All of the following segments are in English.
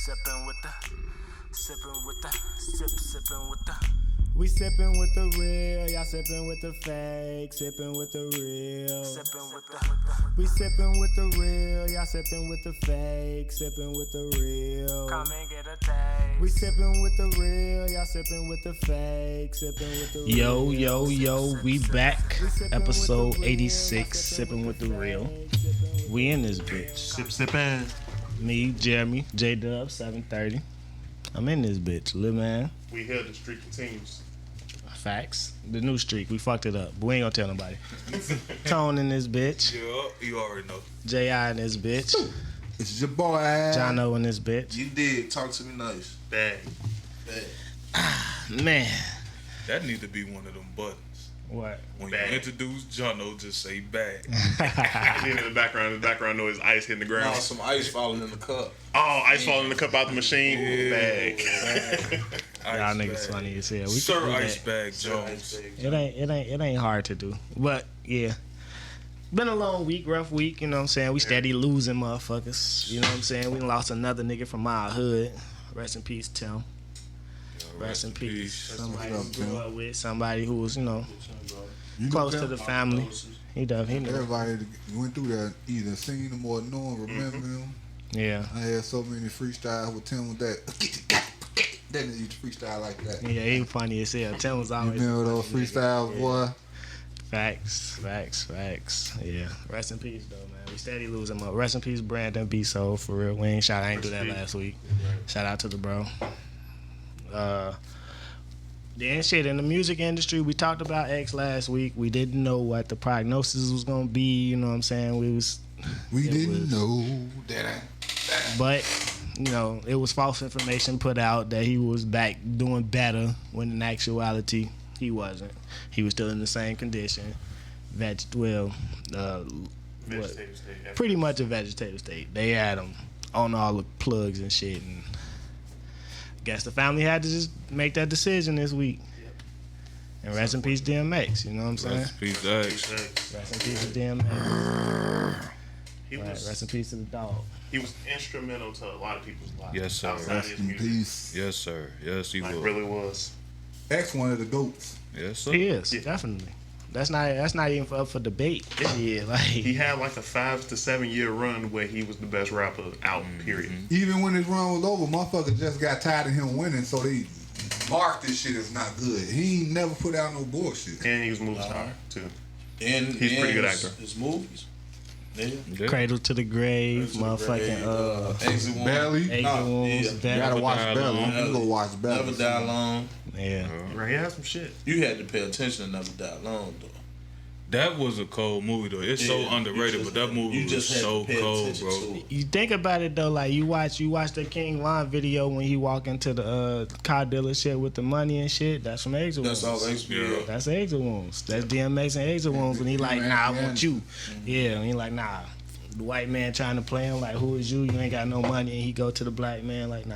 Sippin with the, sippin with the. We sippin' with the real, y'all sippin' with the fake, sippin' with the real. Sippin with the, We sippin' with the real, y'all sippin' with the fake, sippin' with the real. come and get a taste. We sippin' with the real, y'all sippin' with the fake, sippin' with the real. Yo, we back. Episode 86, Sippin' with the Real. We in this bitch. Sippin'. Me, Jeremy, J-Dub, 730. I'm in this bitch, little man. We here, the streak continues. Facts. The new streak, we fucked it up, but we ain't gonna tell nobody. Tone in this bitch. Yeah, you already know. J.I. in this bitch. It's your boy. Jono in this bitch. You did. Talk to me nice. Bang. Man. That need to be one of them buttons. What? When Bag. you introduce Jono, just say bag. Then in the background noise, ice hitting the ground. Now some ice falling in the cup. Oh, ice falling in the cup out the machine. Bag. Y'all niggas funny as hell. We Sir can do Ice that. Bag Jones. It ain't hard to do. But yeah. Been a long week, rough week, you know what I'm saying? We steady losing motherfuckers. You know what I'm saying? We lost another nigga from our hood. Rest in peace, Tim. Rest in peace. Somebody who grew up with, somebody who was, close to the family. He knew. Everybody that went through that either seen him or know him, remember him. Yeah. I had so many freestyles with Tim with that. That nigga used to freestyle like that. Yeah, he was funny as hell. Tim was You always. remember those freestyles, boy? Facts. Yeah. Rest in peace, though, man. We steady losing up. Rest in peace, Brandon B. Soul, for real. I ain't do that last week. Shout out to the bro. Then shit, in the music industry, we talked about X last week. We didn't know what the prognosis was gonna be. You know what I'm saying? We didn't know that. But it was false information put out that he was back doing better when in actuality he wasn't. He was still in the same condition. Vegetative state. Pretty much a vegetative state. They had him on all the plugs and shit, and guess the family had to just make that decision this week. Yep. And rest in peace, DMX. You know what I'm saying? Rest in peace, X. Rest in peace to DMX. Rest in peace to the dog. He was instrumental to a lot of people's lives. Yes, sir. Outside Rest his in music. peace. Yes, sir. Yes, he Like, was. really was. X one of the goats. Yes, sir. He is, Yeah. definitely. That's not even up for debate. Yeah, like He had like a 5 to 7 year run where he was the best rapper out, period. Even when his run was over, motherfuckers just got tired of him winning, so they marked this shit as not good. He ain't never put out no bullshit. And he was movie star, too. And He's a pretty good actor. His movies. Yeah. Cradle to the Grave, motherfucking Exit Wound. Belly. Exit Wounds, You Belly. gotta watch Die Belly. Alone. You go watch Belly. Never Die Alone. Yeah. Right, he had some shit. You had to pay attention to Never Die Alone, though. That was a cold movie, though. It's so Yeah, underrated, but that movie was had so to pay cold, attention bro. to it. You think about it though, like you watch the King Von video when he walk into the car dealership with the money and shit. That's from Exit Wounds. That's all HBO. That's Exit Wounds. That's DMX and Exit Wounds. When he like, nah, I want you. Yeah, and he like, nah. The white man trying to play him like, who is you? You ain't got no money. And he go to the black man like, nah,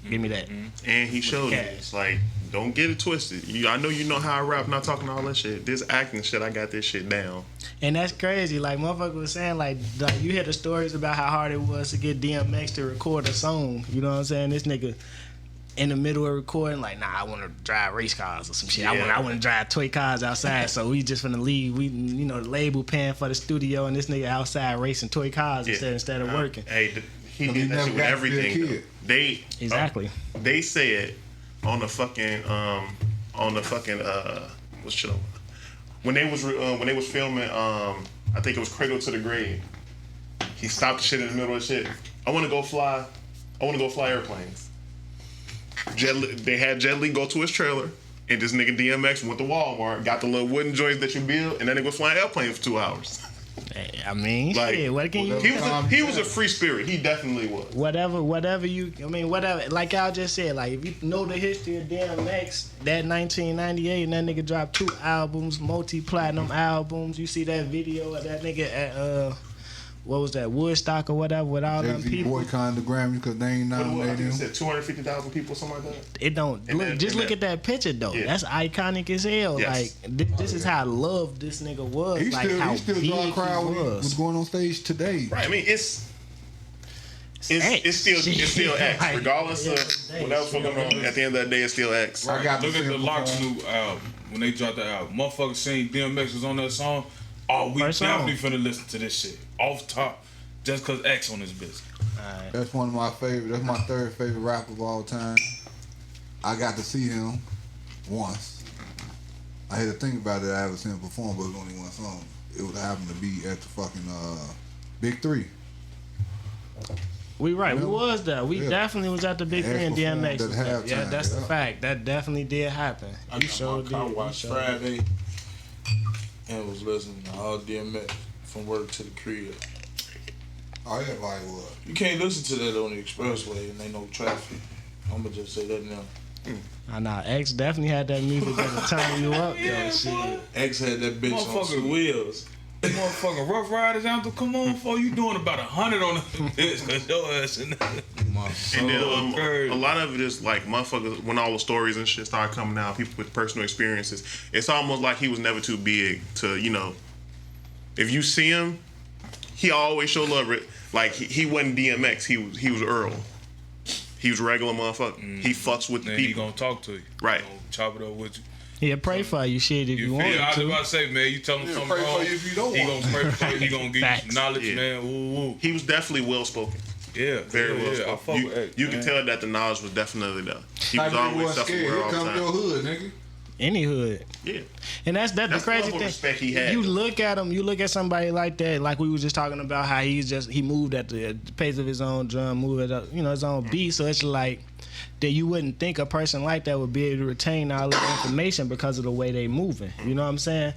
give me that. And he showed me, cash. it's like, don't get it twisted. I know you know how I rap, not talking all that shit. This acting shit, I got this shit down. And that's crazy. Like motherfucker was saying, like you hear the stories about how hard it was to get DMX to record a song. You know what I'm saying? This nigga in the middle of recording, like, nah, I want to drive race cars or some shit. Yeah. I want to drive toy cars outside. So we just finna leave. We, the label paying for the studio, and this nigga outside racing toy cars instead of working. Hey, he He did that never shit with got to be a everything. kid. They Exactly. They said on the fucking what's shit when they was filming I think it was Cradle to the Grave. He stopped the shit in the middle of the shit. I want to go fly airplanes. They had Jet Li go to his trailer, and this nigga DMX went to Walmart, got the little wooden joints that you build, and then they go flying airplanes for 2 hours. Hey, I mean, Like, shit, what can you? He was a free spirit. He definitely was. Whatever. Like y'all just said, like if you know the history of DMX, that 1998, and that nigga dropped 2 albums, multi-platinum albums. You see that video of that nigga at what was that, Woodstock or whatever, with all them Jay-Z people. boycotting the Grammys because they ain't I nominated think it him. said 250,000 people, something like that. It don't And look. then- Just and look then- at that picture though. Yeah. That's iconic as hell. Yes. Like this is how loved this nigga was. He like how still big draw a crowd he when he was was. going on stage today. Right. I mean, it's it's still X, Like, regardless yeah, of what else going on. At the end of the day, it's still X. I got Look to at see the him Locks perform. new album. When they dropped the album, motherfuckers saying DMX was on that song. Oh, we First definitely song. finna listen to this shit off top, just cause X on this bitch. That's one of my favorite. That's my third favorite rapper of all time. I got to see him once. I had to think about it. I haven't seen him perform, but it was only one song. It would happen to be at the fucking Big Three. We right. We was there. We Yeah. definitely was at the Big Three and Performed DMX. at Was there. halftime, Yeah, that's the yeah. fact. That definitely did happen. I You got sure my did. car You wash sure Friday and was listening to all DMX from work to the crib. Oh yeah, like what? You can't listen to that on the expressway and ain't no traffic. I'ma just say that now. I know. X definitely had that music that would turn you up. Yo, shit. X had that bitch on Motherfucker. some wheels. Motherfucking Rough Riders anthem. Come on, for you doing about 100 on the bitch, cause your ass in there. And then crazy. a lot of it is like motherfuckers, when all the stories and shit start coming out, people with personal experiences, it's almost like he was never too big to, you know, if you see him, he always show love. Like he wasn't DMX, he was Earl. He was a regular motherfucker. He fucks with the Then he people. gonna talk to you. Right. He gonna chop it up with you. He'll pray for you, shit, if you, You want feel? I was to. about to say, man, you tell him something pray for wrong. you if you don't He want gonna pray for you. He gonna give you Facts. some knowledge, Yeah. man. Woo woo. He was definitely well spoken. Yeah, Very well yeah. I spoken. fuck with X. You man. can tell that the knowledge was definitely there. He Like was nigga always wasn't scared. self-aware Here all the come your time. hood, nigga. Any hood. Yeah. And that's the That's the crazy level of thing. respect he had. You look at him, you look at somebody like that, like we was just talking about how he moved at the pace of his own drum, moved at his own beat. So it's like that you wouldn't think a person like that would be able to retain all this information because of the way they moving. You know what I'm saying?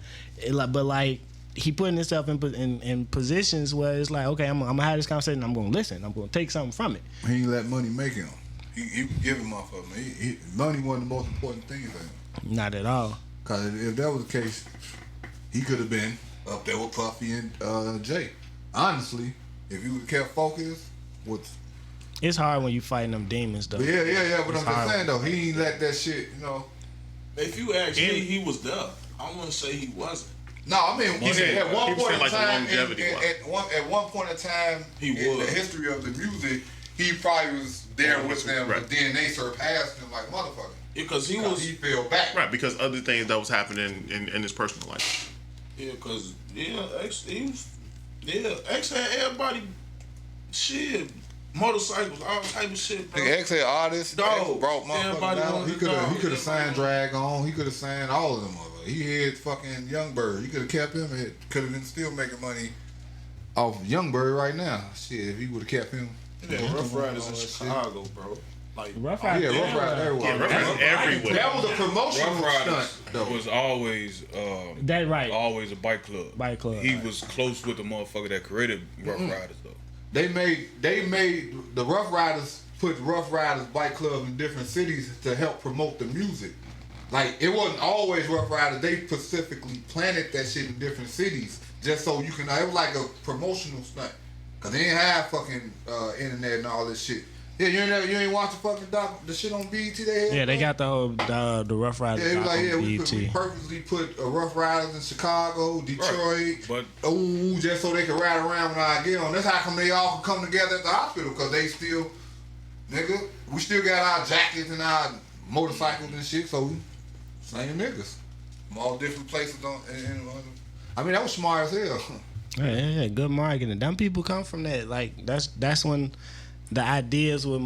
But like he putting himself in positions where it's like, okay, I'm gonna have this conversation. I'm gonna listen. I'm gonna take something from it. He ain't let money make him. He was giving motherfucker. Money wasn't the most important thing for him. Not at all. Cause if that was the case, he could have been up there with Puffy and Jay. Honestly, if he would have kept focused with. It's hard when you fighting them demons, though. Yeah. But It's I'm just hard. saying though, he ain't let that shit. You know. If you ask me, he was there. I wouldn't say he wasn't. No, I mean, He said- at one he was point in saying, like, the time, longevity was. at one point in time He in was. the history of the music, he probably was there with them, Right. but then they surpassed him like a motherfucker. Because he Cause was. he fell back. Right, because other things that was happening in his personal life. Yeah, cause X, he was. Yeah, X had everybody. Shit, motorcycles, all type of shit, bro. Nigga, X had artists, Dog, X brought everybody motherfuckers down. wanted He to dog, could have signed everybody- Drag On. He could have signed all of them. He had fucking Youngberg. He could have kept him. It could have been still making money off Youngberg right now. Shit, if he would have kept him. Yeah, Rough Riders all in that shit. Chicago, bro. Like Rough Yeah, Riders. Rough Riders everywhere. Yeah, Rough Riders everywhere. That was a promotional Rough Riders stunt, though. was always That right. always a bike club. Bike club, He right. was close with the motherfucker that created Rough Riders though. They made the Rough Riders put Rough Riders bike clubs in different cities to help promote the music. Like it wasn't always Rough Riders. They specifically planted that shit in different cities just so you can. It was like a promotional stunt because they didn't have fucking internet and all this shit. Yeah, you ain't watch the fucking the shit on BET. They had, Yeah, they bro? got the whole the Rough Riders Yeah, it was doc like on we BET. purposely put Rough Riders in Chicago, Detroit. But Ooh, just so they can ride around when I get on. That's how come they all can come together at the hospital, because they still, nigga, we still got our jackets and our motorcycles and shit, so we same niggas from all different places. I mean, that was smart as hell. Yeah, good marketing. Them people come from that. Like that's when the ideas were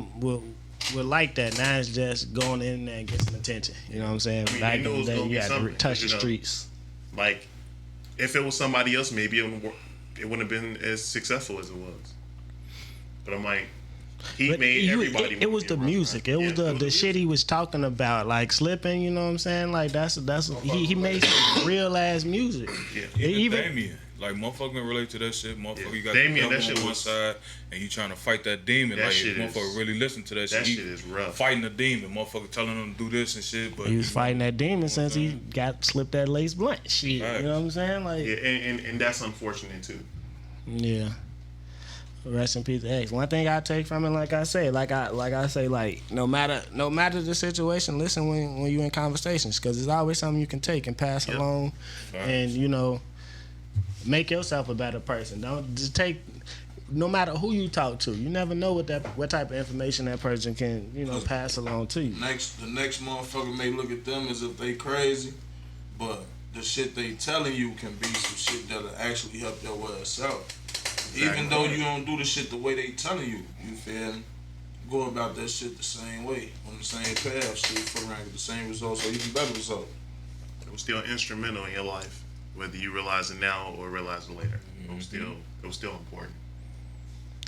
like that. Now it's just going in there and get some attention. You know what I'm saying? I mean, Back they knew it in was the day, gonna you be had to something, touch the you know. streets. Like, if it was somebody else, maybe it wouldn't have been as successful as it was. But I'm like, he But made everybody. it was wanna the be a Rough music. Rider. It was Yeah, the shit he was talking about, like slipping. You know what I'm saying? Like that's he made some real ass music. Yeah. even Even Damien, like motherfucker can relate to that shit. Motherfucker, Yeah. you got Damien, the devil that shit on one was- side, and you trying to fight that demon. That Like shit is- motherfucker really listen to that shit. That He shit is rough. Fighting the demon, motherfucker telling him to do this and shit. But he was fighting that demon since he got slipped that lace blunt. Shit, Right. you know what I'm saying? Like Yeah, and that's unfortunate too. yeah. Rest in peace, X. One thing I take from it, like I say, no matter the situation, listen when you in conversations, because there's always something you can take and pass Yep. along, Right. and make yourself a better person. Don't just take. no matter who you talk to, you never know what type of information that person can, pass along to you. The next motherfucker may look at them as if they crazy, but the shit they telling you can be some shit that'll actually help your ass out. Exactly. Even though you don't do the shit the way they telling you, you feel me? Go about that shit the same way, on the same path, so you fuck around with the same results or even better results. It was still instrumental in your life, whether you realize it now or realize it later. It was still important.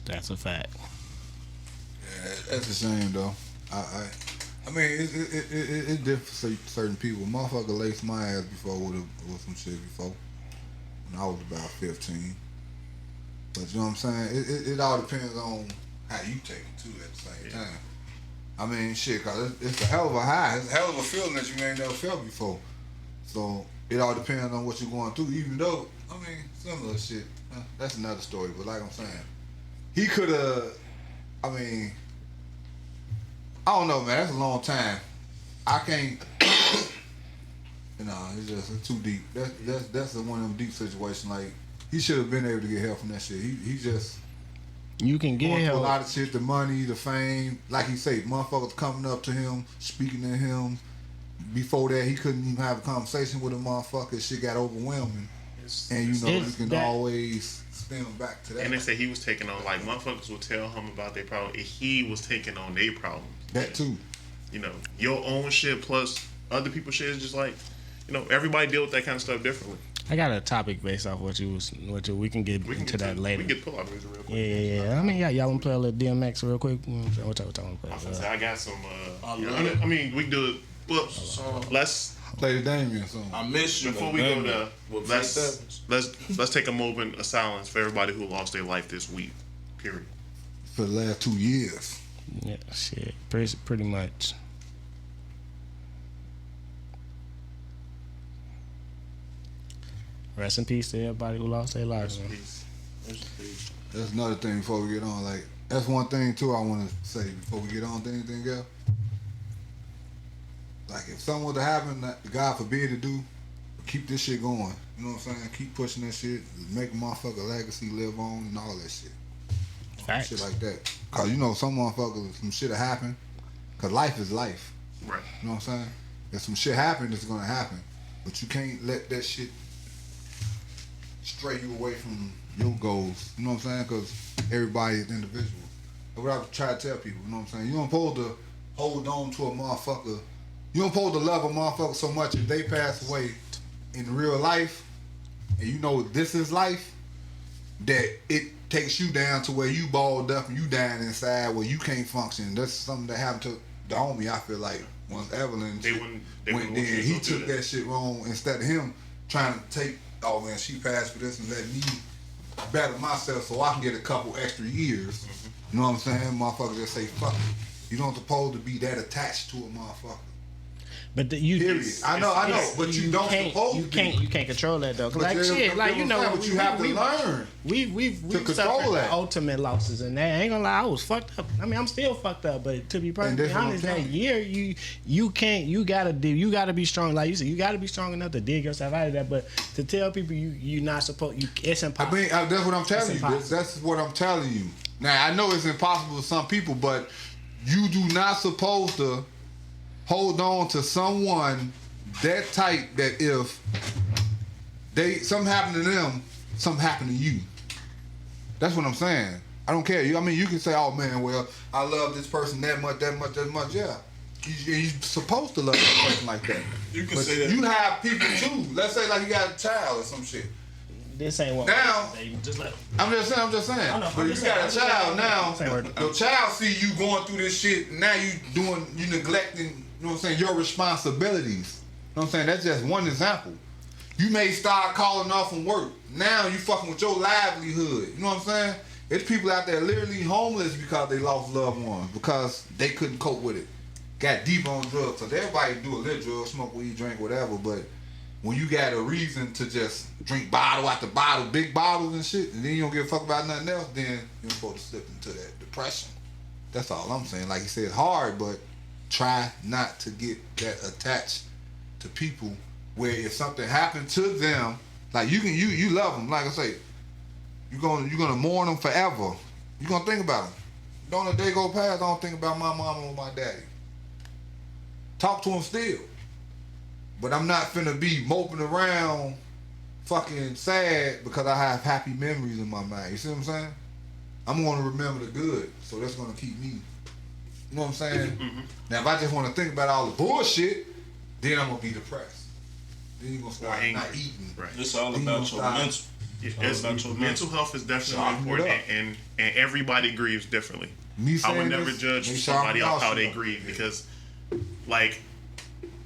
That's a fact. Yeah, that's a shame though. I mean, it's different for certain people. Motherfucker laced my ass before with some shit before when I was about 15. But you know what I'm saying? It all depends on how you take it too at the same time. I mean, shit, cause it's a hell of a high. It's a hell of a feeling that you ain't never felt before. So it all depends on what you're going through. Even though, I mean, some of the shit, that's another story. But like I'm saying, he could have. I mean, I don't know, man. That's a long time. I can't. It's too deep. That's one of them deep situations. Like he should have been able to get help from that shit. He just. You can get help. A lot of shit, the money, the fame. Like he said, motherfuckers coming up to him, speaking to him. Before that, he couldn't even have a conversation with a motherfucker. Shit got overwhelming. And you can always spin them back to that. And they say he was taking on, like, motherfuckers would tell him about their problem. And he was taking on their problems. That too. Your own shit plus other people's shit is just like, everybody deal with that kind of stuff differently. I got a topic based off what we can get into that later. We can get pull-out music real quick. Yeah. I mean, y'all want to play a little DMX real quick? What y'all want to play? I got some. I mean, we can do it. Well, let's play the Damien song. I miss you. Before we go to, let's take a moment of silence for everybody who lost their life this week. Period. For the last 2 years. Yeah, shit, pretty much. Rest in peace to everybody who lost their lives. Rest in peace. That's another thing before we get on. Like, that's one thing too I want to say before we get on to anything else. Like, if something were to happen that God forbid to do, keep this shit going. You know what I'm saying? Keep pushing that shit, make a motherfucker legacy live on and all that shit. Facts. Shit like that. Cause some motherfuckers, some shit'll happen. Cause life is life. Right. You know what I'm saying? If some shit happens, it's gonna happen. But you can't let that shit stray you away from your goals. You know what I'm saying? Cause everybody is individual. That's what I try to tell people. You know what I'm saying? You don't supposed to hold on to a motherfucker. You don't supposed to love a motherfucker so much if they pass away in real life, and this is life, that it takes you down to where you balled up and you dying inside where you can't function. That's something that happened to the homie, I feel like, once Evelyn went there. He took that shit wrong instead of him trying to take, oh man, she passed for this and let me better myself so I can get a couple extra years. You know what I'm saying? Motherfucker just say, fuck it. You don't supposed to be that attached to a motherfucker. But period. I know, but you don't supposed you can't you can't control that though. Like shit, like but you have to learn. We've suffered the ultimate losses, and that I ain't gonna lie, I was fucked up. I mean, I'm still fucked up, but to be perfectly honest, that year you gotta be strong. Like you said, you gotta be strong enough to dig yourself out of that. But to tell people you're not supposed, it's impossible. I mean, that's what I'm telling you. That's what I'm telling you. Now I know it's impossible for some people, but you do not supposed to hold on to someone that tight that if something happened to them, something happened to you. That's what I'm saying. I don't care. I mean, you can say, oh man, well, I love this person that much. Yeah. You're supposed to love a person like that. You can but say that. You have people too. Let's say like you got a child or some shit. This ain't what now. Just let I'm just saying. But you got a child now. Your child see you going through this shit. Now you neglecting. You know what I'm saying? Your responsibilities. You know what I'm saying? That's just one example. You may start calling off from work. Now you fucking with your livelihood. You know what I'm saying? There's people out there literally homeless because they lost loved ones because they couldn't cope with it. Got deep on drugs. So everybody do a little drug, smoke weed, drink, whatever. But when you got a reason to just drink bottle after bottle, big bottles and shit, and then you don't give a fuck about nothing else, then you're supposed to slip into that depression. That's all I'm saying. Like you said, it's hard, but try not to get that attached to people where if something happened to them, like you love them, like I say, You're gonna mourn them forever. You're gonna think about them. Don't a day go past, I don't think about my mama or my daddy. Talk to them still. But I'm not finna be moping around fucking sad because I have happy memories in my mind. You see what I'm saying? I'm gonna remember the good, so that's gonna keep me. You know what I'm saying? Mm-hmm. Now, if I just want to think about all the bullshit, then I'm gonna be depressed. Then you're gonna start angry. not eating. Right. It's all Then you about gonna your start- mental. Mental health is definitely Sharpen it important, up. and everybody grieves differently. Me I would saying never this, judge they somebody sharpen off how y'all they shit up. grieve because, like,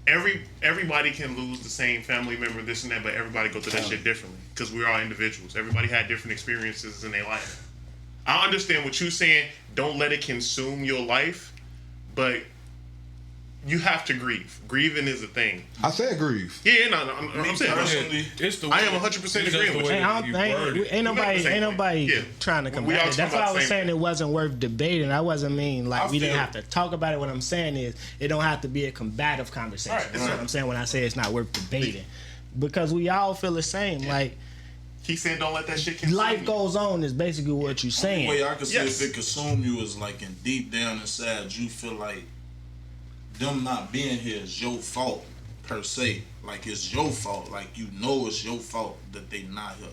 everybody can lose the same family member, this and that, but everybody go through that shit differently because we're all individuals. Everybody had different experiences in their life. I understand what you're saying. Don't let it consume your life, but you have to grieve. Grieving is a thing. I said grieve. Yeah, no, I'm saying. Personally, it's the I am way- 100% it's just agreeing the with way you. Hey, that you word it. ain't nobody Yeah. trying to We combat all it. That's talking why I about the was same saying thing. it wasn't worth debating. I wasn't mean like I we didn't feel have to talk about it. What I'm saying is it don't have to be a combative conversation. Right, That's what I'm saying when I say it's not worth debating. Because we all feel the same. Like He's saying don't let that shit consume life you. goes on is basically what you're The saying. way I could say Yes. if it consume you is like in deep down inside, you feel like them not being here is your fault per se. Like it's your fault. Like you know it's your fault that they not here.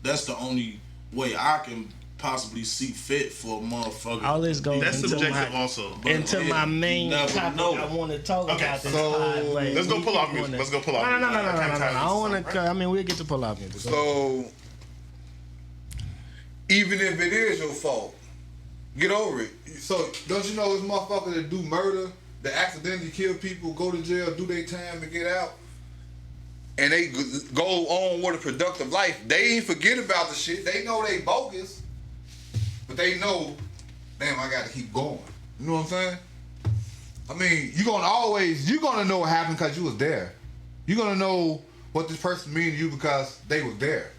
That's the only way I can possibly see fit for a motherfucker. All this goes That's into subjective my, also. But into my main you never topic know. I want to talk Okay, about this so pod, but let's go we pull off keep music. wanna- Let's go pull off No. music. I don't want Right? to. I mean, we'll get to pull off music. So, even if it is your fault, get over it. So, don't you know this motherfucker that do murder, that accidentally kill people, go to jail, do their time, and get out, and they go on with a productive life? They ain't forget about the shit. They know they bogus, but they know, damn, I got to keep going. You know what I'm saying? I mean, you're gonna know what happened because you was there. You're gonna know what this person mean to you because they was there.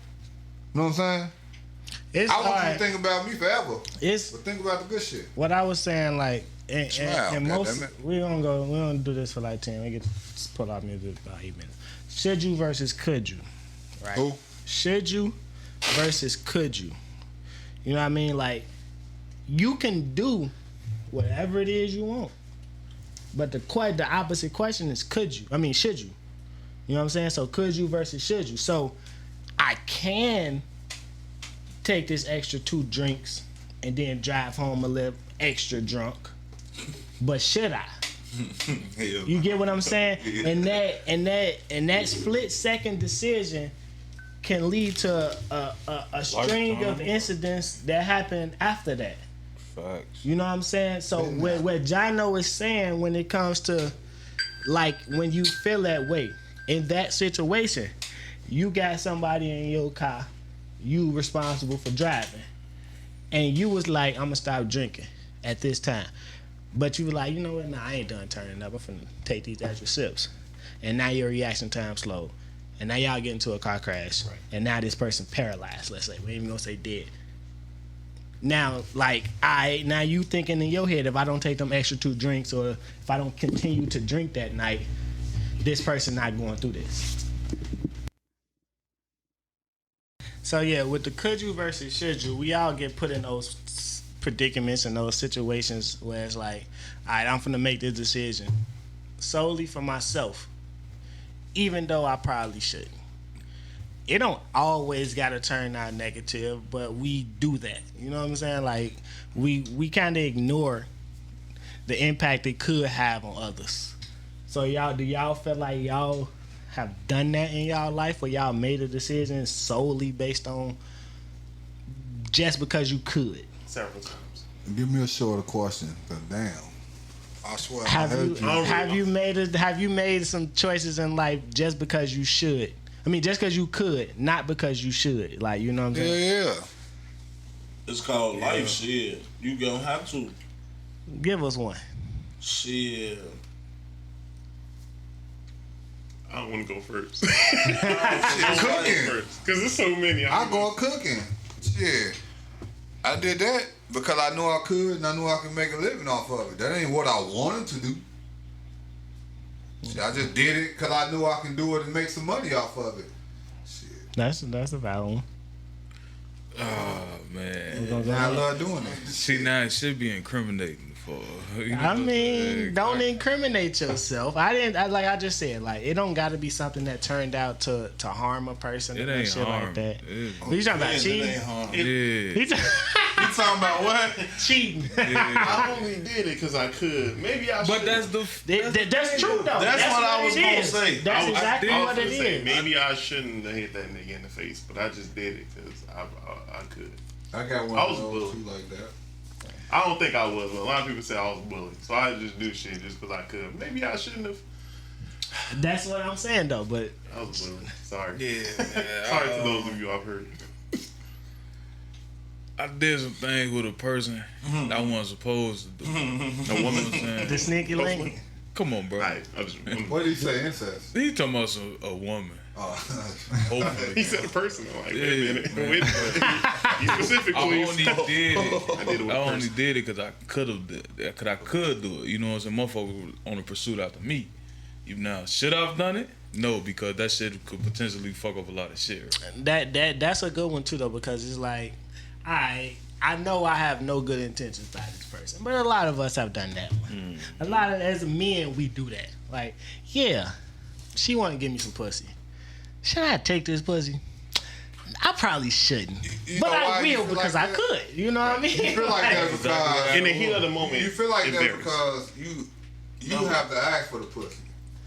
You know what I'm saying? It's I want you hard. to think about me forever, It's but think about the good shit. what I was saying, like, and Smile, most goddammit. we don't do this for like 10. We get to pull off music about 8 minutes. Should you versus could you, right? Who? Should you versus could you? You know what I mean? Like, you can do whatever it is you want, but the opposite question is could you? I mean, should you? You know what I'm saying? So could you versus should you? So I can take this extra 2 drinks and then drive home a little extra drunk, but should I? You get what I'm saying? And that split second decision can lead to a string of Lifetime. incidents that happen after that. Facts. You know what I'm saying? So what Jono is saying when it comes to, like, when you feel that way in that situation, you got somebody in your car, you responsible for driving, and you was like, I'm gonna stop drinking at this time, but you were like, you know what? Nah, I ain't done turning up. I'm finna take these extra sips, and now your reaction time slow, and now y'all get into a car crash, and now this person paralyzed. Let's say we ain't even gonna say dead. Now, like, now you thinking in your head, if I don't take them extra 2 drinks, or if I don't continue to drink that night, this person not going through this. So yeah, with the could you versus should you, we all get put in those predicaments and those situations where it's like, all right, I'm finna make this decision solely for myself, even though I probably shouldn't. It don't always gotta turn out negative, but we do that. You know what I'm saying? Like, we kind of ignore the impact it could have on others. So do y'all feel like y'all have done that in y'all life, where y'all made a decision solely based on just because you could? Several times. Give me a shorter question, cause damn, I swear Have you made some choices in life just because you should? I mean, just because you could, not because you should. Like, you know what I'm saying? Yeah. It's called life. Shit, you gonna have to. Give us one. Shit. I don't want to go first. Cooking. Because there's so many. I go cooking. Shit. I did that because I knew I could and I knew I could make a living off of it. That ain't what I wanted to do. Shit, I just did it because I knew I can do it and make some money off of it. Shit. That's a valid one. Oh man. I love doing it. See, now it should be incriminating for. I mean, don't incriminate yourself. Like I just said, like it don't got to be something that turned out to harm a person It and ain't shit harm. like that. It- What you talking about? It Cheating? ain't harm. Yeah. He You talking about what? cheating. I only did it because I could. Maybe I should. But that's the. That's true though. That's what I was it gonna is. say. That's exactly I was what it gonna say, is. maybe I shouldn't have hit that nigga in the face, but I just did it because I could. I got one I of was those bullied. too like that. I don't think I was. But a lot of people say I was bullied, so I just do shit just because I could. Maybe I shouldn't have. That's what I'm saying though. But I was bullied. Sorry. Yeah, man. Sorry to those of you I've heard. I did some things with a person I wasn't supposed to do. A woman. the sneaky link. Come on, bro. Right. What did he say? Incest. He talking about a woman. Oh. Hopefully. He said a person. I'm like, wait a Yeah. minute. Wait a minute. You specific, I please. only did it. I did it with I a only person. did it because I could have did it. Because I could do it. You know what I'm saying? Motherfuckers was on the pursuit after me. You know, should I have done it? No, because that shit could potentially fuck up a lot of shit. Right? That's a good one too though, because it's like I know I have no good intentions by this person, but a lot of us have done that one. A lot of as men we do that. Like, yeah, she want to give me some pussy. Should I take this pussy? I probably shouldn't, You but know I why you will feel because like I that? could. You know what I mean? You feel like that because In the heat of the moment. you feel like it that varies. because you have to ask for the pussy.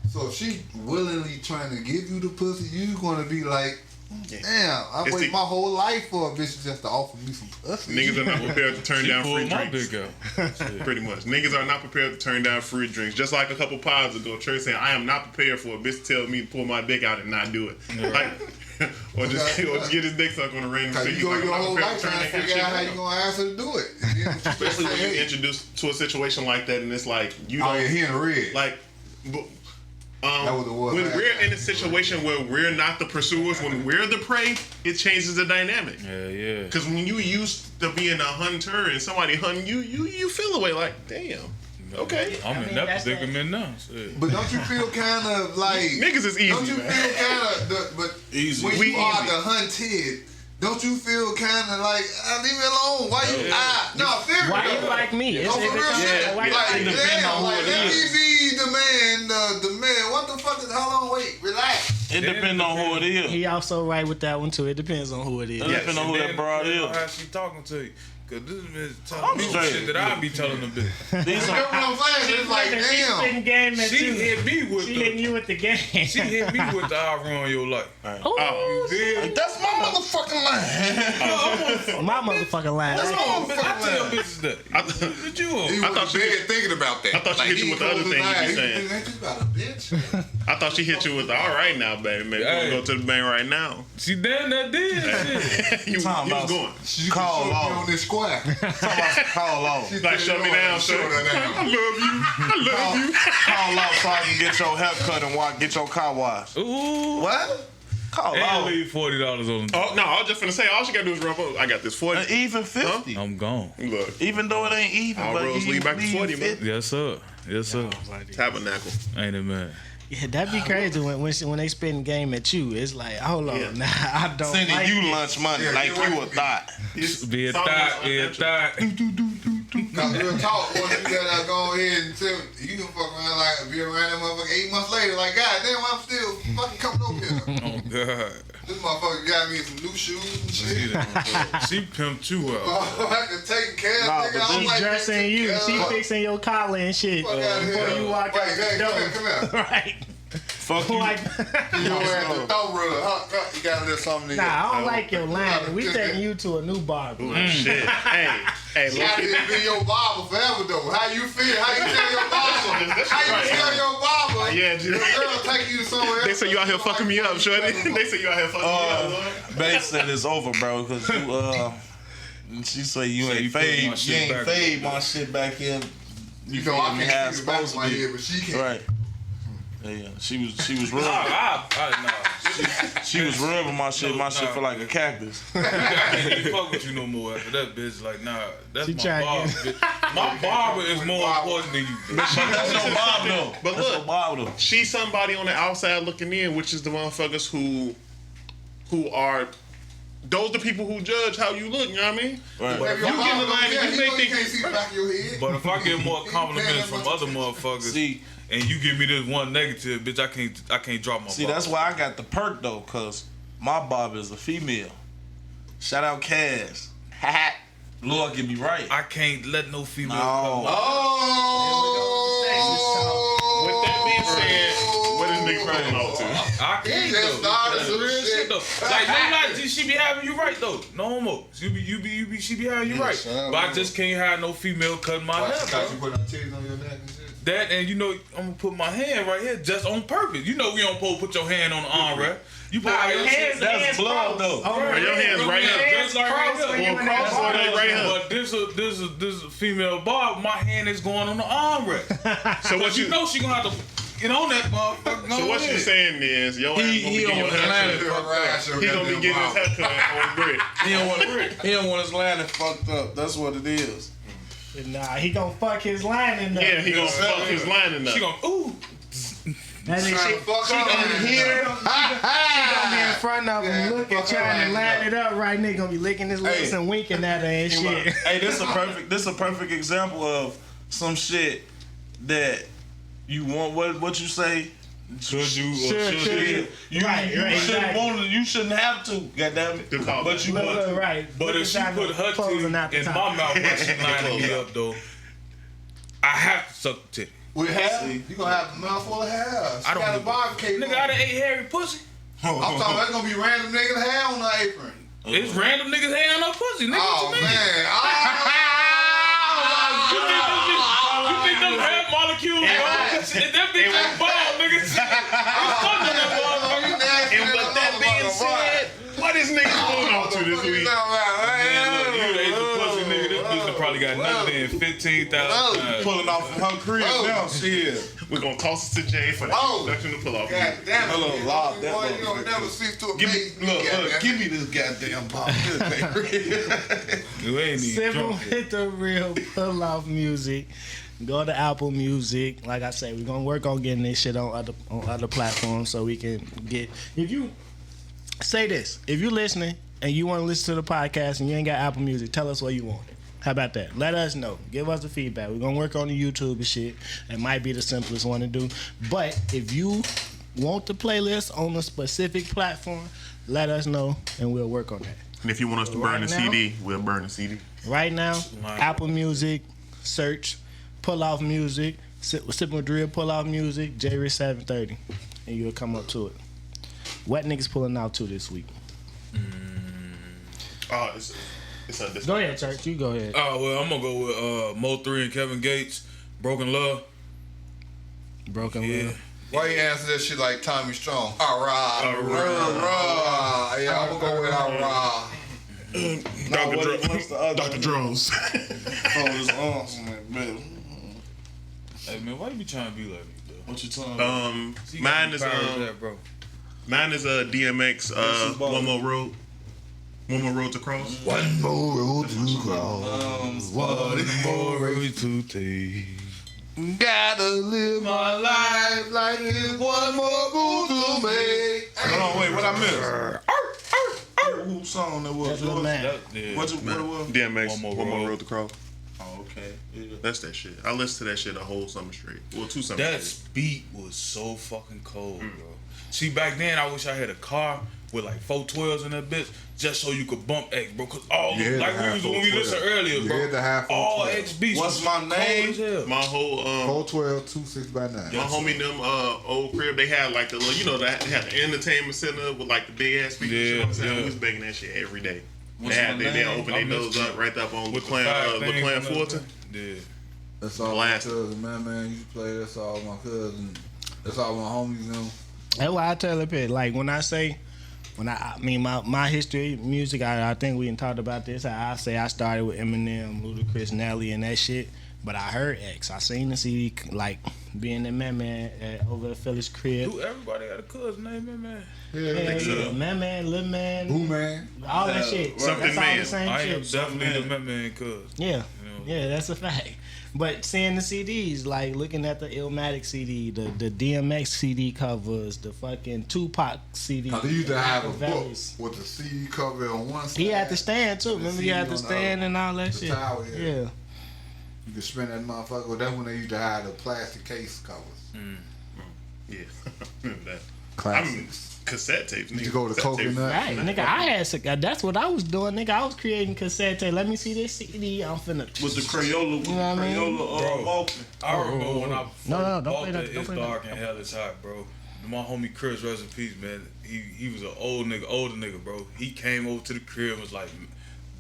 So if she willingly trying to give you the pussy, you gonna be like, damn, I It's waited the- my whole life for a bitch just to offer me some pussy. Niggas are not prepared to turn She down free pulled my drinks. big out. Pretty much. Niggas are not prepared to turn down free drinks. Just like a couple pods ago, Trey saying, I am not prepared for a bitch to tell me to pull my dick out and not do it. Like, or just get his dick sucked on a random Cause shit. you He's go like, your I'm whole not life prepared trying to to turn that figure out how shit you down. gonna ask her to do it. And then she Especially when say, you introduce to a situation like that and it's like, you oh don't, yeah, he in the red. like, That was the word when last we're time. in a situation where we're not the pursuers, when we're the prey, it changes the dynamic. Yeah, yeah. Because when you used to being a hunter and somebody hunting you, you feel away like, damn, okay. I'm I in mean, that that's predicament now. Shit. But don't you feel kind of like Niggas is easy, Don't you man. feel kind of but Easy. when We you are easy. the hunted? Don't you feel kind of like leave me alone? Why you no serious? Why you like me? No, for real shit. why you Like, like me? damn, like, let me be the man, the man. What the fuck is, hold on, wait, relax. It depends on who it is. He also right with that one too. It depends on who it is. It depends on who that broad depends on is. how she talking to you. Cause this bitch I'm telling me some straight. shit that I be telling the bitch. These You know are, what I'm saying? It's like, She's damn. spitting game at She you. hit me with She hitting the. you with the game. She hit me with the I ruin your life. Oh, Dude, that's my motherfucking line. my motherfucking line. I tell bitches that. What you He on? I was thought in she- bed thinking about that. I thought she hit you with the other closed his thing you be eyes. He saying. was thinking, ain't you about a bitch? I thought she hit you with the, all right now, baby. Maybe Hey. we'll go to the bank right now. She damn that did. Shit. you Talking was about- going. She Call can show me off. on this square. Call off. She Like, took shut it me on down, and son. showed her down. I love you. I love you. Call off so I can get your hair cut and get your car washed. Ooh. What? Call And off. leave $40 on the. Oh, no, I was just finna say, all she gotta do is rub up. I got this 40. An even 50. I'm gone. Look, Even though it ain't even, all but roads you lead back to 40, man. 50. Yes sir. Yes sir. Tabernacle. Ain't it, man? Yeah, that'd be crazy when they spitting game at you. It's like, hold on, Yeah. nah, I don't Sending like you it. lunch money Yeah, like you're you right. a thought. Be a It's almost thought. Be a unnatural. thought. Cause real talk, once you gotta go ahead and tell you can fuck around like be around that motherfucker 8 months later, like God damn, I'm still fucking coming over here. Oh God. This motherfucker got me some new shoes and shit. She pimped you out. I can take care of Nah, nigga. but I'm She like, dressing you. She fixing your collar and shit Fuck outta here. before you walk Wait, out hey, the door. come here. Right. Fuck you. Like, You know, at the throat ruler, you got a little something in nah, here. I don't like your line. We taking you to a new barber. Shit. Hey, look Got at to be your barber forever though. How you feel? How you tell your barber? How you tell your barber? Yeah, Your dude. girl take you to somewhere else. They say you out here fucking me up, shorty. They say you out here fucking me up. Babe said it's over, bro, because you, she say you Say you ain't put my fade, you shit ain't back. fade my shit back in. You know, I me? can't How see it's the back of supposed my to be. head, but she can. Right. Yeah, she was rubbing. Nah. She was rubbing my shit. My shit Nah. feel like a cactus. I can't even fuck with you no more after that bitch. Like, nah, that's She my trying barber. to Bitch. My barber is more important than you. Bitch. That's your bob though. But That's look. your bob though. She's somebody on the outside looking in, which is the motherfuckers who are those the people who judge how you look. You know what I mean? Right. If your You mom get in don't line care, and you he may know think can't see the back of your head. But if I get more compliments from other motherfuckers, See, and you give me this one negative, bitch, I can't drop my see, ball. that's why I got the perk though, cause my barber is a female. Shout out Cass. Lord, get me right. I can't let no female No. come. With that being said, what is nigga pulling out to? I can't just though. started That's some real shit. though. Like no, she be having you right though. No homo. She be having you right. son, But I just can't have no female cutting my hair, Got you bro. putting titties on your neck and shit. That and you know I'm gonna put my hand right here just on purpose. You know we don't supposed to put your hand on the armrest. You put Nah, your your hand. hands- That's blood though. Your hands right here. Just like right Cross here. when you in cross that on it right here. But this is a female barb. My hand is going on the armrest. So what You you? know she gonna have to get on that motherfucker. So what you saying is your ass gonna be He getting your on haircut. the He gonna be getting his haircut on brick. He don't want his lining fucked up. That's what it is. Nah, he gonna fuck his lining up. Yeah, he gonna fuck his lining up. She gonna ooh. That nigga, Trying to fuck up. gonna be in front of him, looking, fuck trying up. to line it up right. Nigga gonna be licking his lips Hey. and winking at her and shit. Hey, this a perfect example of some shit that you want. What you say? Should you? Should you? Right, shouldn't exactly. want to. You shouldn't have to. Goddamn it. Good call. But you Look, want look, to. right. But Look if she at put that her closing teeth out the in top. my mouth while she lining me up, though, I have to suck the titty. With hair, you gonna have a mouthful of hair. She I don't got a give a- barb cape Nigga, on. I done ate hairy pussy. I'm talking about that's gonna be random niggas' hair on the apron. It's random niggas hair on her pussy. Nigga, Oh what you mean? man. You think them hair molecules, bro? That bitch ain't bald, nigga. It's something in that motherfucker. And with that being said, what is niggas pulling out to this week? Man, look, you ate the pussy, nigga. This bitch done probably got nothing in 15,000 times. Pulling off from her crib now. Shit. We're gonna toss it to Jay for the introduction to pull off. God damn it. Hello, Lob, that Boy, you motherfucker. don't never cease to Give me, amaze me. goddamn. give me this goddamn ball. You ain't even Sippin' drunk. with the real pull off music. Go to Apple Music. Like I say, we're gonna work on getting this shit on other platforms so we can get. If you say this, if you're listening and you want to listen to the podcast and you ain't got Apple Music, tell us where you want it. How about that? Let us know. Give us the feedback. We're gonna work on the YouTube and shit. It might be the simplest one to do. But if you want the playlist on a specific platform, let us know and we'll work on that. And if you want us to burn Right the now? CD, we'll burn the CD. Right now, Right. Apple Music, search, pull off music, Sippin' with Drill, pull off music, J-Rich 730, and you'll come up to it. What niggas pulling out to this week? Oh, it's a Go ahead, Church. You go ahead. Oh, well, I'm going to go with Mo3 and Kevin Gates, Broken Love. Broken Yeah. Love. Why you answer that shit like Tommy Strong? Alright. Yeah, I'm gonna go with alright. What's the other? Dr. Drones. Oh, it's awesome, man. Hey, man, why you be trying to be like me, though? What you talking about? See, you got Mine me is fired up, bro. DMX. is ball. One more road. One more road to cross. One more road to cross. One more road to take. Gotta live my life like it's one more move to make. Hold on, wait, what I missed? Who song that was? That's Lil Man. That, yeah. What it was? DMX. One One More more Road. road to cross. Oh, okay. Yeah. That's that shit. I listened to that shit a whole summer straight. Well, 2 summers That straight. beat was so fucking cold, bro. See, back then, I wish I had a car with like 412s in that bitch, just so you could bump X, bro. Cause all You had like to have when we 412. listened earlier, You bro. had to have All 412. X beats. What's was my cold name? as hell. My whole 412, 26x9. my homie them old crib, they had like the little, you know, they had the entertainment center with like the big ass speakers. You know what I'm saying? Yeah. We was banging that shit every day. What's They had my they name? open I their nose missed up right up on With the LeClan five things LeClan and Fulton. everything. Yeah. That's all Blast. my cousin, man. Used to play. That's all my cousin. That's all my homies know. That's why I tell it, like when I say, I mean my history, music, I think we done talked about this. I say I started with Eminem, Ludacris, Nelly, and that shit. But I heard X. I seen the CD, like being in Man over at Philly's crib. Dude, everybody got a cousin named man. Yeah, Man, Lil Man, Who, man? all that shit. Something That's all Man. the same I shit. am definitely the man cuz. Yeah, You know. yeah, that's a fact. But seeing the CDs, like looking at the Illmatic CD, the DMX CD covers, the fucking Tupac CD. Cause he used to have a book Valleys. with the CD cover on one side. He had the stand too. and the Remember, he CD had the on stand other. and all that The shit. tower, yeah. Yeah. You could spin that motherfucker. Well, that's when they used to have the plastic case covers. Yeah. That. Classics. Cassette tapes. You nigga. could go to Cassette tapes. Coconut. Right, nigga, I had that's what I was doing, nigga. I was creating cassette tape. Let me see this CD. I'm finna. With the Crayola, You know what I mean? Walkman. I remember when I first No, don't bought play that that, don't It's play Dark and Hell Is Hot, bro. My homie Chris, rest in peace, man. He was an older nigga, bro. He came over to the crib and was like,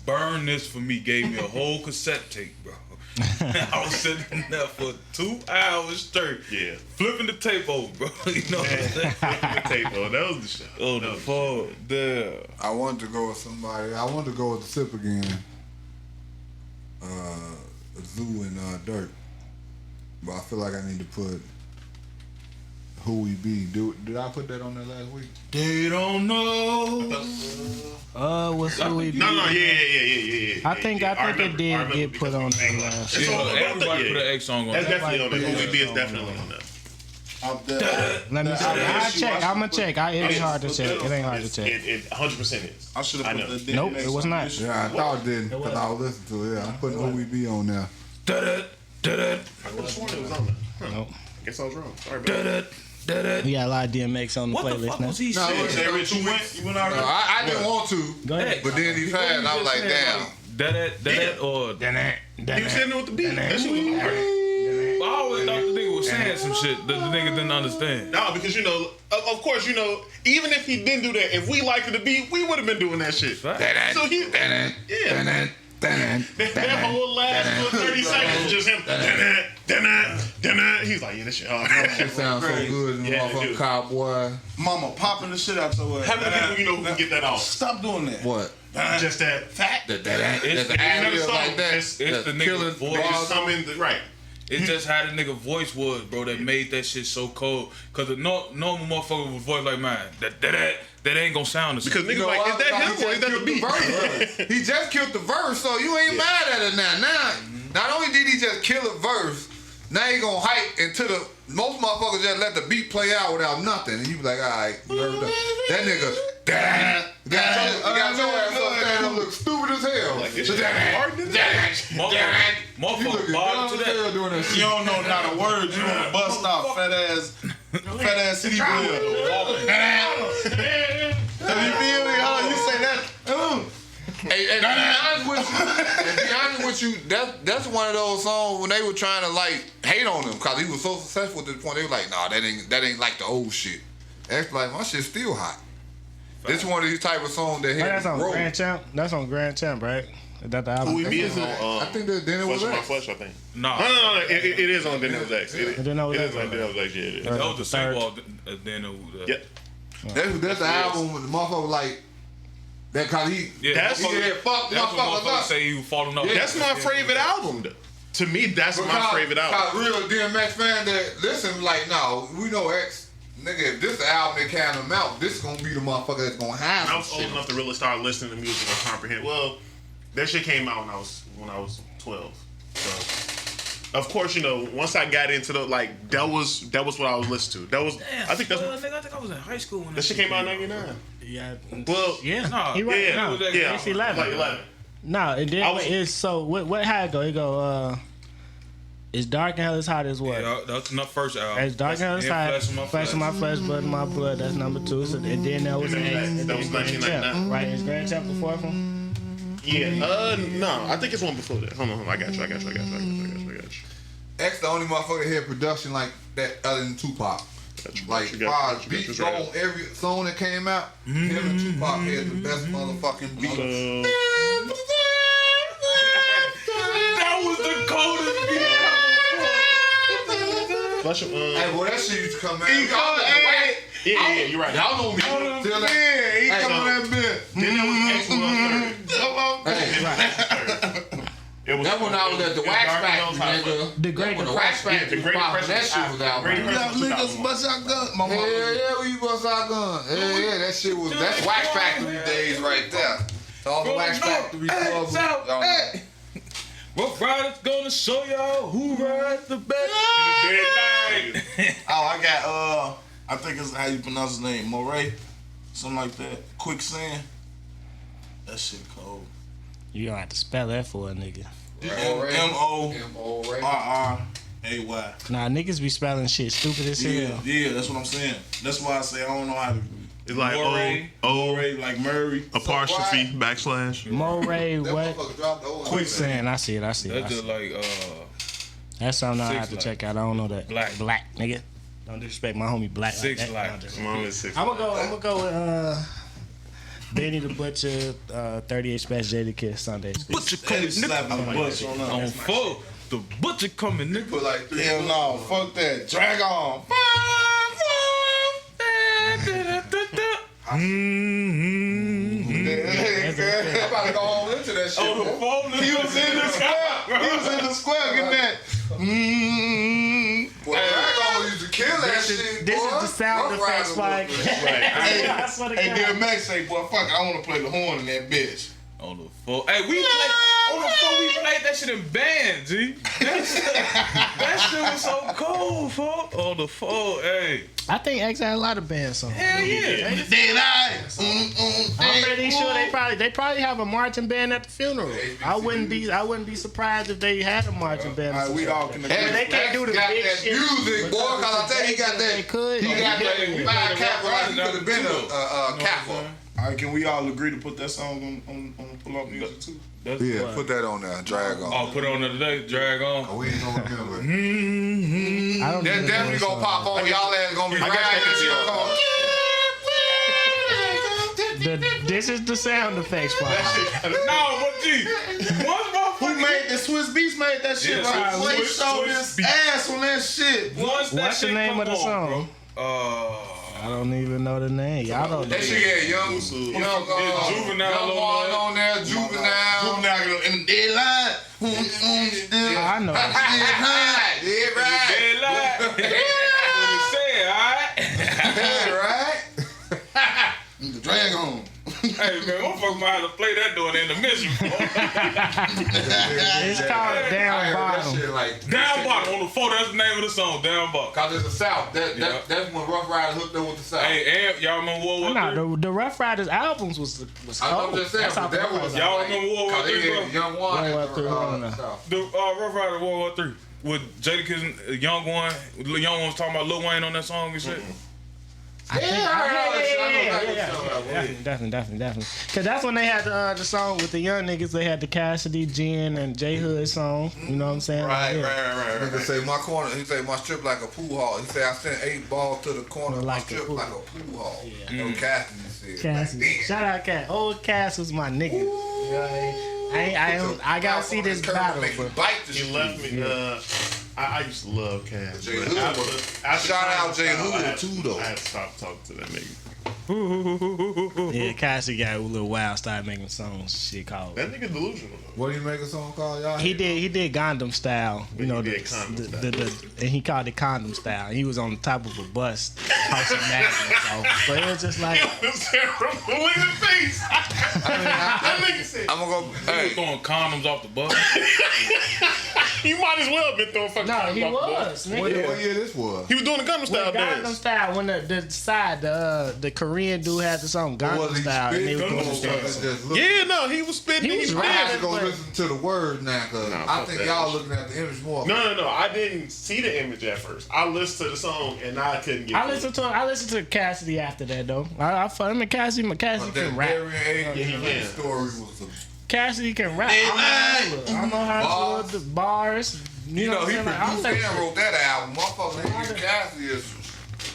burn this for me. Gave me a whole cassette tape, bro. I was sitting there for 2 hours straight. Yeah. Flipping the tape over, bro. You know what I'm saying? The tape, though. That was the shit. Oh, the fuck. Damn. I wanted to go with somebody. I wanted to go with the Sip again. Zoo and Dirt. But I feel like I need to put Who We Be. Did I put that on there last week? They don't know. What's who we be? No, yeah. I think it did get put on there last. Yeah, all about everybody that, put yeah. an X song on That's that. definitely on there. Yeah. Who We Be is definitely on there. Let me see. I'll check. I'm gonna check. It ain't hard to check. It ain't hard to check. It 100% is. I should I have know. put the Nope, it was not. Yeah, I thought it didn't, because I was listening to it. Yeah, I'm putting Who We Be on there. I could have sworn it was on there. Huh. Nope. I guess I was wrong. Sorry about that. We got a lot of DMX on the What the playlist fuck now. was he No, saying? it Hey, Rich, you went out No, there. I didn't want to, Go ahead. but then he passed. I was like, damn. That or He was sitting there with the beat. That shit was hard. I always thought the nigga was saying some shit that the nigga didn't understand. No, because of course, even if he didn't do that, if we liked the beat, we would have been doing that shit. So he, yeah. That whole last little 30 seconds, just him. He's like, yeah, this shit hard. It sounds so good in the Yeah, motherfucking dude. Cowboy. Mama popping the shit out your ass. How many people you know who can get that off? Stop doing that. What? Just that fact. That's It's an ad song. like that. It's the That's nigga's killing voice. bars. Some in the right. It's just how the nigga voice was, bro, that made that shit so cold. Cause the normal motherfucker with voice like mine, that ain't gonna sound the same. Because niggas like, is that him or is that the beat? Verse. He just killed the verse, so you ain't mad at it now. Now, not only did he just kill a verse, now he gonna hype into the. Most motherfuckers just let the beat play out without nothing, and you be like, all right, you heard that nigga. You got your ass up there and look stupid as hell. Like, this shit hard to do. Motherfucker bothered to that. doing that You shit. don't know not a word. You want to bust out fat ass CD player. You feel me? Oh, you say that. Hey, and to be honest with you, that's one of those songs when they were trying to like hate on him because he was so successful at this point. They were like, nah, that ain't like the old shit. That's like my shit's still hot. This one of these type of songs that hit That's on roll. Grand Champ. That's on Grand Champ, right? Is that the album? Who We Be is on I think that then it was Flesh of My X. Flesh, I think. Nah. No. It is on Then It Was X. It Then It Was is X. on Then It Was X, yeah, it is. That was the Third. same ball. Then Yep. That's the album with the motherfucker like that cause he That's- he said fuck That's what motherfuckers motherfuckers up. say he was falling off. That's my favorite album, though. To me, that's my favorite album. Cause real DMX fan that listen like no, we know X nigga if this the album that carrying him out, this is gonna be the motherfucker that's gonna have I some was old shit. enough to really start listening to music and comprehend. Well, that shit came out when I was 12. So, of course, once I got into the that was what I was listening to. That was I think I think I was in high school when that shit came out in '99. Yeah. Well, Yeah. Nah, He right. yeah, No, yeah, it's 11. like 11. No, and then I was- it's so what? How it go? It go. It's Dark and Hell Is Hot as what? Yeah, that's not first album. It's Dark and Hell Is Hot. Flesh of My Flesh, Blood of My Blood. That's number 2. So, and then there was And then that was Grand 1999. Champ, right? Is Grand Champ the 4th one? Yeah. No, I think it's one before that. Hold on. I got you. X the only motherfucker that had production like that other than Tupac. Like beats go on every song that came out. Him and Tupac had the best motherfucking beats. That was the coldest beat. Flesh of Hey, well that shit used to come out. yeah, you're right. Y'all know me. Still like, He Hey, coming that bit. Then there was X was It was that when I was at the Wax Dark Factory, Hills, nigga. The Great When the Wax Factory the was Great popping, that Depression. shit was out. Great man. Depression. Yeah, niggas bust out guns. My mama. Yeah, we bust our gun. Yeah, that shit was, that's Wax Factory days right there. All the Wax Factory clubs. y'all know. Rough Riders gonna show y'all who rides the best in the dead Oh, I got I think it's how you pronounce his name, Moray, something like that. Quicksand. That shit cold. You gonna have to spell that for a nigga. MORRAY. Nah, niggas be spelling shit stupid as hell. Yeah, that's what I'm saying. That's why I say I don't know how to. It's like Moray, like Murray. apostrophe backslash. Moray, what? Quicksand. I see it. That's just like That's something I Six have to Black. check out. I don't know that. Black. nigga. Don't disrespect my homie Black. Six like Black. that. Come on, it's 6. I'm gonna go with Benny the Butcher, 38 Special Jadakiss Sunday. Butcher coming, Slapping the nigga. butch on On them. four, the Butcher coming, nigga. Put like 3. Hell no, fuck that. Drag on. I'm about to go all into that shit. Oh, the phone. He was in the square. He was in the square getting that. Boy, Dragon used to kill that shit. This boy. is the sound Rough effects, Riders like. was- Hey, I swear to hey, God. Dear Max say, boy, fuck it, I want to play the horn in that bitch. On the floor. Hey, we played on the floor. We played that shit in band, G. That shit was so cool, fuck. On the floor, hey. I think X had a lot of band songs. Hell yeah. Dead eye. I'm pretty sure they probably have a marching band at the funeral. I wouldn't be surprised if they had a marching band. All right, we all can agree. Hey, they can't do the got big that shit. music, boy. Cause I tell you, he got They that. could. He got Yeah. that 5 cap. Like he could have been a kappa. All right, can we all agree to put that song on pull up music too? Yeah, put that on there. Drag on. Oh, put it on there today. Drag on. We ain't gonna remember. I don't That even definitely know gonna that pop on. Y'all ass gonna be riding and shit. song. This is the sound effects part. No, but G, one motherfucker. Who made the Swiss Beats made that shit? Yeah, Right? Boy, he Swiss showed his Beats. ass on that shit. Once that What's the shit name come of the on, song? bro. I don't even know the name. Y'all don't know. That shit had young Juvenile young on one there. on there, juvenile. Juvenile in the deadline. I know. that. Yeah, right. Dead light. What he said, alright? right. The drag on. Hey man, motherfucker might have to play that during the intermission. It's called Down Bottom. Shit like Down bottom on the floor. That's the name of the song. Down bottom. Cause it's the South. Yeah. That's when Rough Riders hooked up with the South. Hey, and y'all remember World War III? The Rough Riders albums was I'm just saying, That's how but that the was Y'all like, remember World War cause III, they bro? had Young One World at War III, the no. South. The Rough Rider World War III with Jadakiss, Young One. Young One was talking about Lil Wayne on that song and shit. Definitely. Cause that's when they had the song with the young niggas. They had the Cassidy, Jen, and J Hood song. You know what I'm saying? Right. Nigga say my corner. He say my strip like a pool hall. He say I sent 8 balls to the corner. Like my a strip pool. like a pool hall. Yeah. No Cassidy said. Cassidy. Shout out Cass. Old Cass was my nigga. You know what I mean? I gotta see this battle. Make you But bite the He left me. I used to love Cass. J but Hood. after Shout time, out J Hood, I had- too, though. I had to stop talking to that nigga. yeah, Cassidy got a little wild. Started making songs. Shit called. That nigga delusional. What do you make a song called, y'all? He did Gundam style, you know, He did Condom style. and he called it Condom style. He was on the top of a bus, housing magnets off. So it was just like, Look at his face. That nigga said, I'm gonna go. He was Hey, throwing condoms off the bus. you might as well have been throwing fucking no, condoms he off the bus. was, what nigga. year this was? He was doing the Gundam style With Gangnam dance. Style, when the side, the Korean dude had the song Was Gangnam he Style, and they was spitting? doing the dance. Just look. Yeah, no, he was spitting. He was He I have to rapping. go but- listen to the words now, cause Nah, I fuck think that. y'all looking at the image more. No. I didn't see the image at first. I listened to the song and I couldn't get. I listened to Cassidy after that though. I mean Cassidy But can that rap. Darian A. he can. story was a Cassidy can rap. I don't know how to do the bars. You know, he what I'm saying? Like, produced I'm and saying, wrote that album. Motherfucker, nigga, Cassidy is.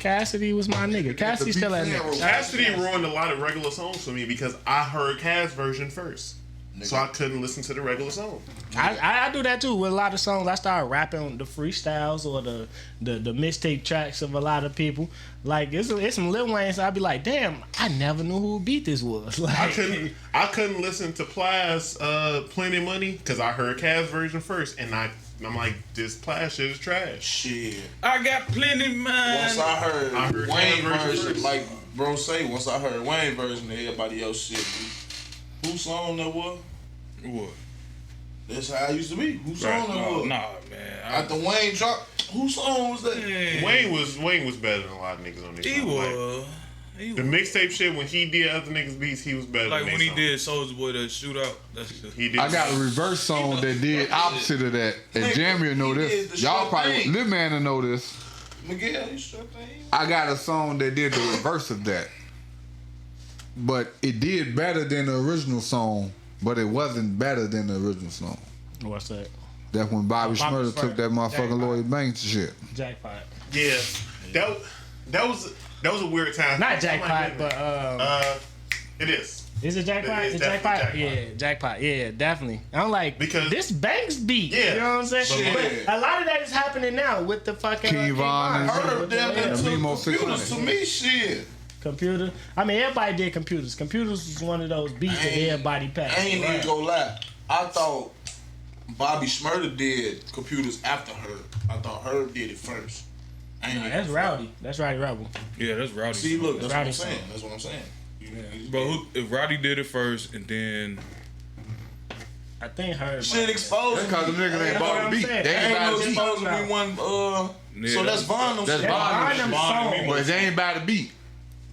Cassidy was my nigga. Cassidy still at beat nigga. wrote Cassidy ruined a lot of regular songs for me because I heard Cass version first, so I couldn't listen to the regular song. I do that too with a lot of songs. I start rapping the freestyles or the mixtape tracks of a lot of people. Like it's some Lil Wayne, so I'd be like, damn, I never knew who beat this was. Like I couldn't listen to Plies Plenty Money because I heard Cass version first, and I'm like, this Plies shit is trash. Shit. I got plenty money. Once I heard Wayne Wayne version version, first. like bro say, once I heard Wayne version, everybody else shit. Dude. Whose song that was? What? That's how it used to be. Whose song Right. that Nah, was? man. After Wayne dropped, whose song was that? Wayne was better than a lot of niggas on this. He song. Like, was. the mixtape shit when he did other niggas beats, he was better. Like than when they he song. did Soulja Boy that shootout. That's just, He did. I got a reverse song that did opposite of that. And Nigga, Jamie will know he did this. the Y'all short probably, thing. Lil Man will know this. Miguel, you sure thing? I got a song that did the reverse of that. But it did better than the original song, but it wasn't better than the original song. What's that? That's when Bobby Bobby Shmurda took that motherfucking Jackpot. Lloyd Banks shit. Jackpot. Yeah, that was a weird time. Not Jackpot, but it is. is it Jackpot? It is It's definitely Jackpot? Jackpot. Yeah, Jackpot. Yeah, definitely. I'm like, Because- this Banks beat. Yeah. You know what I'm saying? Shit. But a lot of that is happening now with the fucking King Von and- Heard of them that Yeah, took Mimo computers 600. to me, shit. computer. I mean, everybody did computers. Computers was one of those beats that Ain't- everybody passed. I ain't even Right. gonna lie. I thought Bobby Shmurda did computers after Herb. I thought Herb did it first. I ain't Nah, even- that's Rowdy. That's Rowdy Rebel. yeah, that's Rowdy. See, look, that's what I'm Rowdy saying. song. That's what I'm saying. Bro, if Rowdy did it first and then I think her. Shit exposed. That's because the niggas ain't That's bought what the I'm beat. saying. They ain't Ain't buy no the beat. supposed to be one. Yeah, So that's Von. That's That's Von. Von them Von songs. But they ain't buy the beat.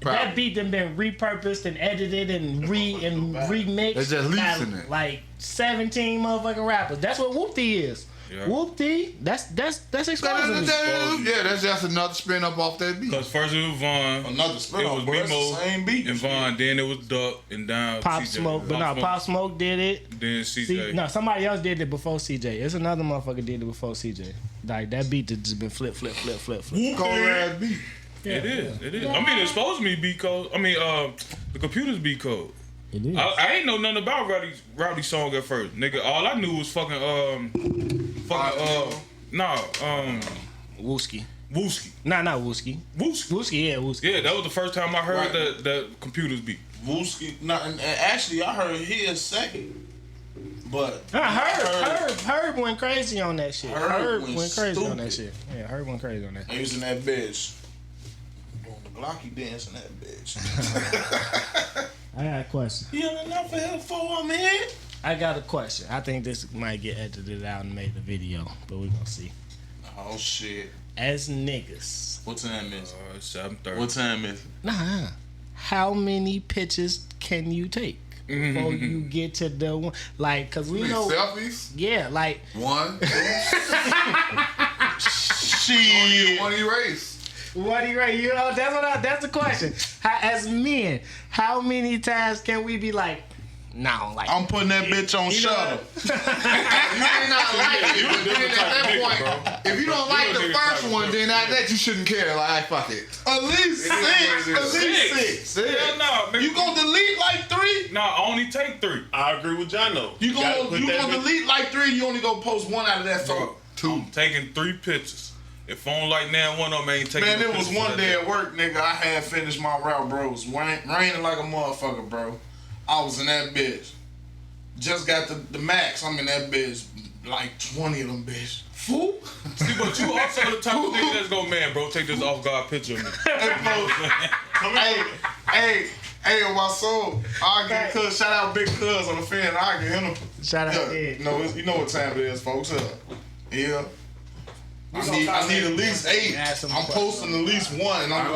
That beat them been repurposed and edited and remixed. They just by, leasing it. Like 17 motherfucking rappers. That's what Whoop-Dee is. Yeah. Whoop-Dee, that's exposing me. Yeah, that's just another spin up off that beat. because first it was Von, Another spin it off, was bro. It's the Mimo same beat. and Von, then it was Duck and down Pop CJ. Smoke, but no, Pop Smoke did it. Then CJ. No, somebody else did it before CJ. It's another motherfucker did it before CJ. Like that beat that just been flip. Cold ass beat. It is. I mean, it's supposed to be beat code. I mean, the computers beat code. It is. I ain't know nothing about Rowdy's song at first, nigga. All I knew was fucking Wooski. Wooski. Nah, not Wooski. Wooski. Wooski, yeah, Wooski. Yeah, that was the first time I heard Right. that computers beat. Wooski. No, and actually, I heard his second. But Herb went crazy on that shit. Herb Herb went went crazy on that stupid. shit. Yeah, Herb went crazy on that. he was in that bitch. Doing the blocky dance in that bitch. I got a question. You don't enough for him for man. I got a question. I think this might get edited out and made the video, but we're gonna see. Oh shit. As niggas, What time is it? 7:30. What time is it? nah, how many pictures can you take before you get to the one? Like, cause we know, Selfies? yeah, like One. Shit. One erase. what do you rate? You know, that's the question. As men, how many times can we be like, nah, like I'm putting that bitch on you know shutter. You may not like it, but then at that point, if you don't like the first one, then after that you shouldn't care. Like, fuck it. At least six. At least six. Hell no, man. You gonna delete like 3? Nah, I only take 3. I agree with John though. You gotta gonna put you that gonna bitch- delete like 3? You only gonna post one out of that 4. Bro, I'm taking 3 pictures. If I don't like now one of them ain't taking Man, no it was pictures one for day that at work, nigga. I had finished my route, bro. It was raining like a motherfucker, bro. I was in that bitch. Just got the max. I'm in that bitch. Like 20 of them, bitch. Fool. See, but you also the type of nigga that's go, man, bro, take this off guard picture of me. Hey, on my soul. I get Cuz. Shout out Big Cuz on the fan. I get him. shout out Yeah, there. you know what time it is, folks. Yeah. I need at least 8. Ask them I'm posting at least 1, and I'm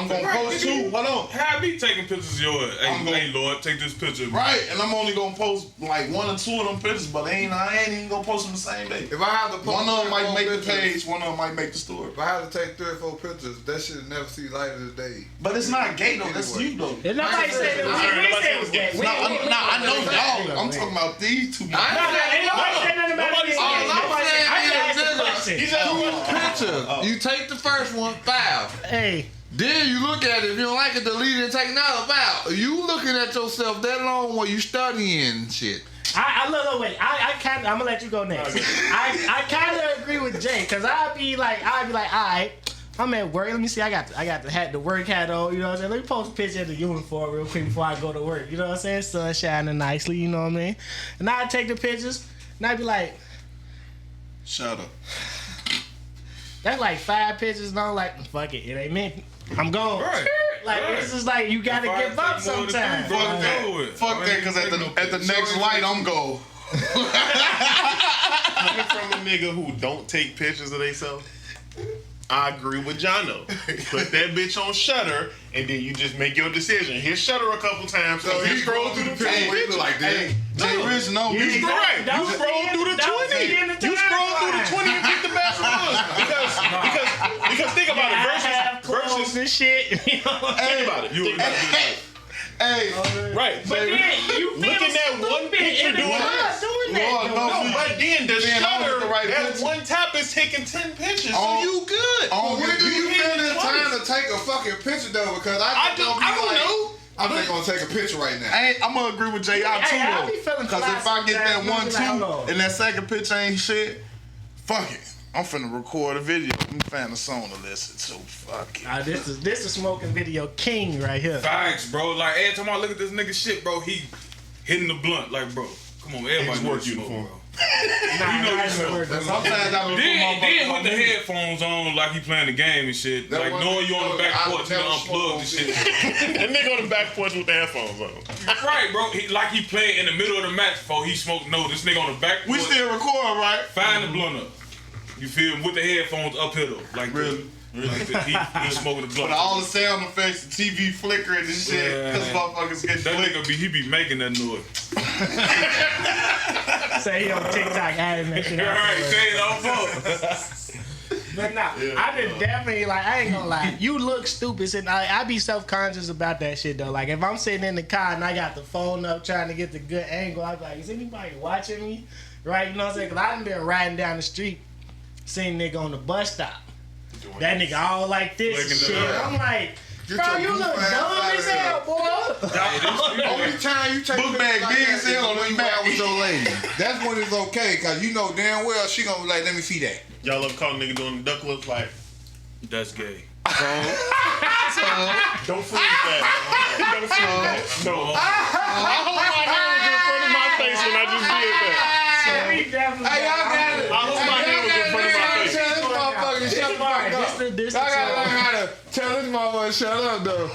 gonna post 2. Hold on. Have me taking pictures of yours. Hey, I'm gonna- hey, Lord, take this picture of me. Right, and I'm only gonna post like 1 or 2 of them pictures, but I ain't even gonna post them the same day. If I have to post One of them might make the pictures, page, one of them might make the story. If I have to take 3 or 4 pictures, that shit never see light of the day. But it's not gay though. That's Anyway. you though. If nobody said that, we said it was gay. Nah, I know y'all. I'm talking about these 2 No, ain't nobody said nothing about it. All I'm saying I just is, asked a nigga, question. Picture. You take the first one, file. Hey, Then you look at it. If you don't like it, delete it and take another file. You looking at yourself that long while you studying shit. I'm gonna let you go next. I kind of agree with Jay, cause I'd be like, all right, I'm at work. Let me see. I got the work hat on. You know what I'm saying? Let me post a picture of the uniform real quick before I go to work. You know what I'm saying? Sun shining nicely. You know what I mean? And I'd take the pictures, and I'd be like, Shut up. that's like 5 pictures, and I'm like, fuck it, it ain't me. I'm gone. Right. Like Right. it's just like you gotta If I give up take more than 3, sometimes. bro, Fuck go with that. it. Fuck I that, ain't cause taking no at the pictures. next light I'm go. Coming from a nigga who don't take pictures of themselves, I agree with Jono. Put that bitch on Shutter, and then you just make your decision. Hit Shutter a couple times, so you scroll through the 10 pictures. Like that. Jay Rich, no. You correct. You scroll through the 20. You scroll through the 20 and pick the best ones. Because think about it. Versus this shit. think about it. Hey, Right. But then you looking at one picture doing this. No, but then the Shutter, that one tap is taking 10 pictures, so you good. When do you feel the time to take a fucking picture though? Because I don't know. I'm just gonna take a picture right now. I'm gonna agree with Jay out too I be though. feeling Because if I get that classic, 1-2 and that second picture ain't shit, fuck it. I'm finna record a video. I'm finna a song to listen to. Fuck it. This is smoking video king right here. Facts, bro. Like every time I look at this nigga shit, bro, he hitting the blunt. Like, bro, come on, everybody His know work you smoke, uniform. bro. Sometimes I Then with the headphones on, like he playing the game and shit. That Like one knowing you on the back I porch, you never unplug the shit. That nigga on the back porch with the headphones on. Right, bro. Like he playing in the middle of the match before he smoked. No, this nigga on the back porch. We still record, right? Find the blunt up. You feel me? With the headphones up here though. Like Really? Like he smoking the blunt. But all the sound effects, the TV flickering and shit, Yeah. cause motherfuckers get That flicked. nigga he be making that noise. Say he on TikTok adding that shit. Alright, say it on phone. But nah, I just definitely like. I ain't gonna lie. You look stupid. And I be self conscious about that shit though. Like if I'm sitting in the car and I got the phone up trying to get the good angle, I'm like, is anybody watching me? Right? You know what I'm saying? Cause I done been riding down the street, seen nigga on the bus stop. That nigga all like this and shit. I'm like, bro, you look dumb as hell, boy. Only time you take Book bag big as hell on when the you back. out with your lady. That's when it's okay, cause you know damn well she gonna be like, let me see that. Y'all ever caught a nigga doing the duck look like? That's gay. Don't fool with that. Don't fool with that. No. I hope my hand was in front of my face when I just did that. We definitely. Hey, y'all got it. I hope my hand was in front of my face. Tell this motherfucker to shut the fuck up. This Y'all gotta learn how to tell this motherfucker to shut up though.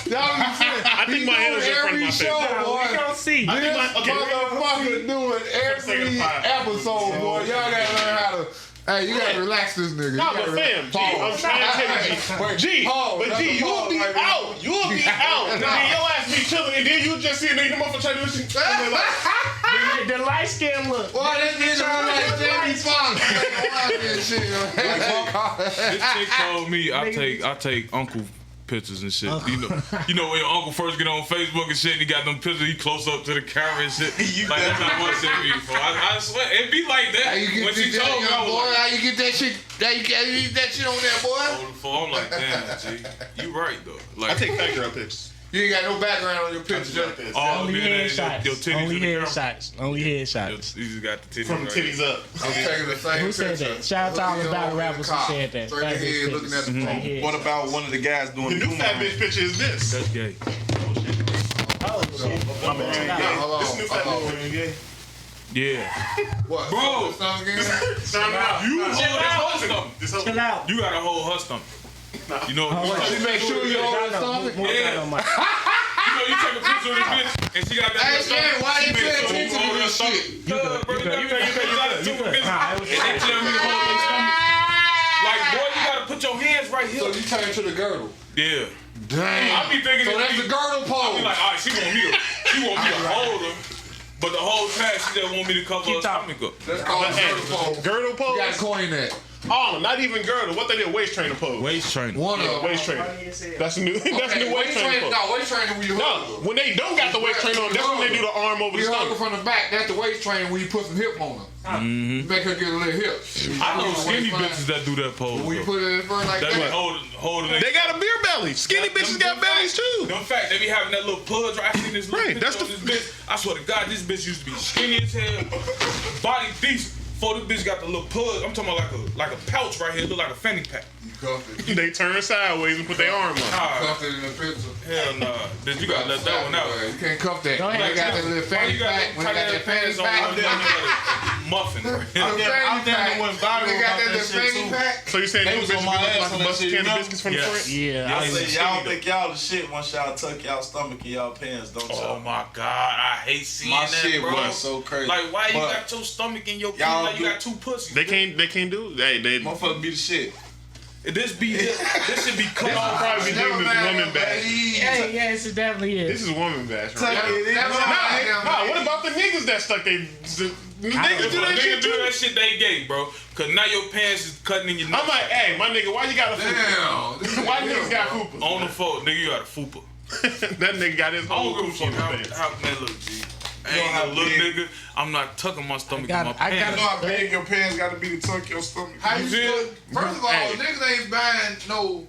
Y'all be saying. I think my hand was in front of my face. Show, boy. We gonna see. I think This okay. motherfucker doing every episode, boy. Y'all gotta learn how to. Hey, you gotta relax this nigga. Nah, but fam, G, I'm trying to tell you, G. But G, you'll be out. You'll be out. And then your ass be chilling, and then you just see a nigga, the motherfucker trying to do shit. The light skin look. Boy, this nigga sound like Jamie Foxx. This chick told me I take uncle pictures and shit. You know when your uncle first get on Facebook and shit, and he got them pictures, he close up to the camera and shit. Like that's how much it be for. I swear it be like that. How you get When she that, told me, I young was boy? like, How you get that shit? How you get that shit on there, boy? I'm like, damn, G, you right though. Like I take background pictures. You ain't got no background on your picture. Just like this. all Only being your headshots. titties Only in the camera. headshots. Only headshots. You just got the titties. From the right titties up. I'm taking the same Who said picture. that? Shout out to all the battle rappers who said that. Straight ahead, looking at the phone. Headshots. What about one of the guys doing The new fat bitch picture is this. That's gay. Oh shit. My bad. Hold This on, new fat hold on. bitch picture. Yeah. What? Bro. Song again? Sound out. You hold this whole stomach. This whole Chill out. You gotta hold her stomach. You know, She make sure you hold the stomach. More Yeah. on my. you take a picture of this bitch and she got that. Hey, little man, stomach. why She you make pay sure attention hold to her this stomach. shit? Bro, you got me You good. and they tell me to hold their stomach. Like, boy, you gotta put your hands right So here. you turn to the girdle. Yeah. Damn. I be thinking So that's the girdle I pose. be like, all right, she want me to hold her, but the whole time she just want me to cover her stomach up. That's called the girdle pose. Girdle You gotta pose? coin that. Oh, not even girdle. What they did? Waist trainer pose. Waist training. One of Yeah, them. waist trainer. That's the new. That's the new waist trainer pose. No, waist training when you No, hook. when they don't got the waist trainer on, that's when they do the arm over the You hug her stomach. from the back. That's the waist training when you put some hip on her. Make her get a little hip. I know skinny bitches that do that pose. When you though. put it in front like That be that. holding They got a beer belly. Skinny bitches got bellies too. In fact, they be having that little pudge. Right? I seen this little Right, picture that's of this bitch. I swear to God, this bitch used to be skinny as hell, body decent. Before this bitch got the little pudge, I'm talking about like a pouch right here, look like a fanny pack. You cuffed it. They turn sideways and put their arm up. Ah, Cuffed it in the picture. hell nah, bitch, you gotta let that one out. You can't cuff that. Go ahead. When they got that little Why fanny you got pack, when they got that fanny pants on? pack, None of that. muffin. The Right? I'm down pack. to went viral They got about that shit fanny too. pack. So you saying They those was on bitches my look ass like on a that bus shit, candy you know? biscuits from the Yes. front? Yeah, I Yes. say y'all think y'all the shit once y'all tuck y'all stomach in y'all pants, don't Oh y'all? my God, I hate seeing My that, shit bro. was so crazy. Like, why you But got your stomach in your pants y'all like you do- got two pussies? They can't do. They Motherfucker be the shit. This should be cut This will off. probably be deemed as woman bash. yeah, yes, it definitely This is. is woman bash, Tuck right? it in. That's what Nah, what about the niggas that stuck they niggas do If that a shit nigga do too? that shit, they gay, bro. Cause now your pants is cutting in your I'm like, hey, my nigga, why you got a fupa? Damn. Why niggas got fupas? on the phone, nigga, you got a fupa. That nigga got his I whole don't give a coochie fuck in the face. how man look, G. I know ain't how no little big- nigga. I'm not tucking my stomach I in my got- I You pants. know how big your pants gotta be to tuck your stomach. How you feel? still, first of all, Hey. niggas ain't buying no.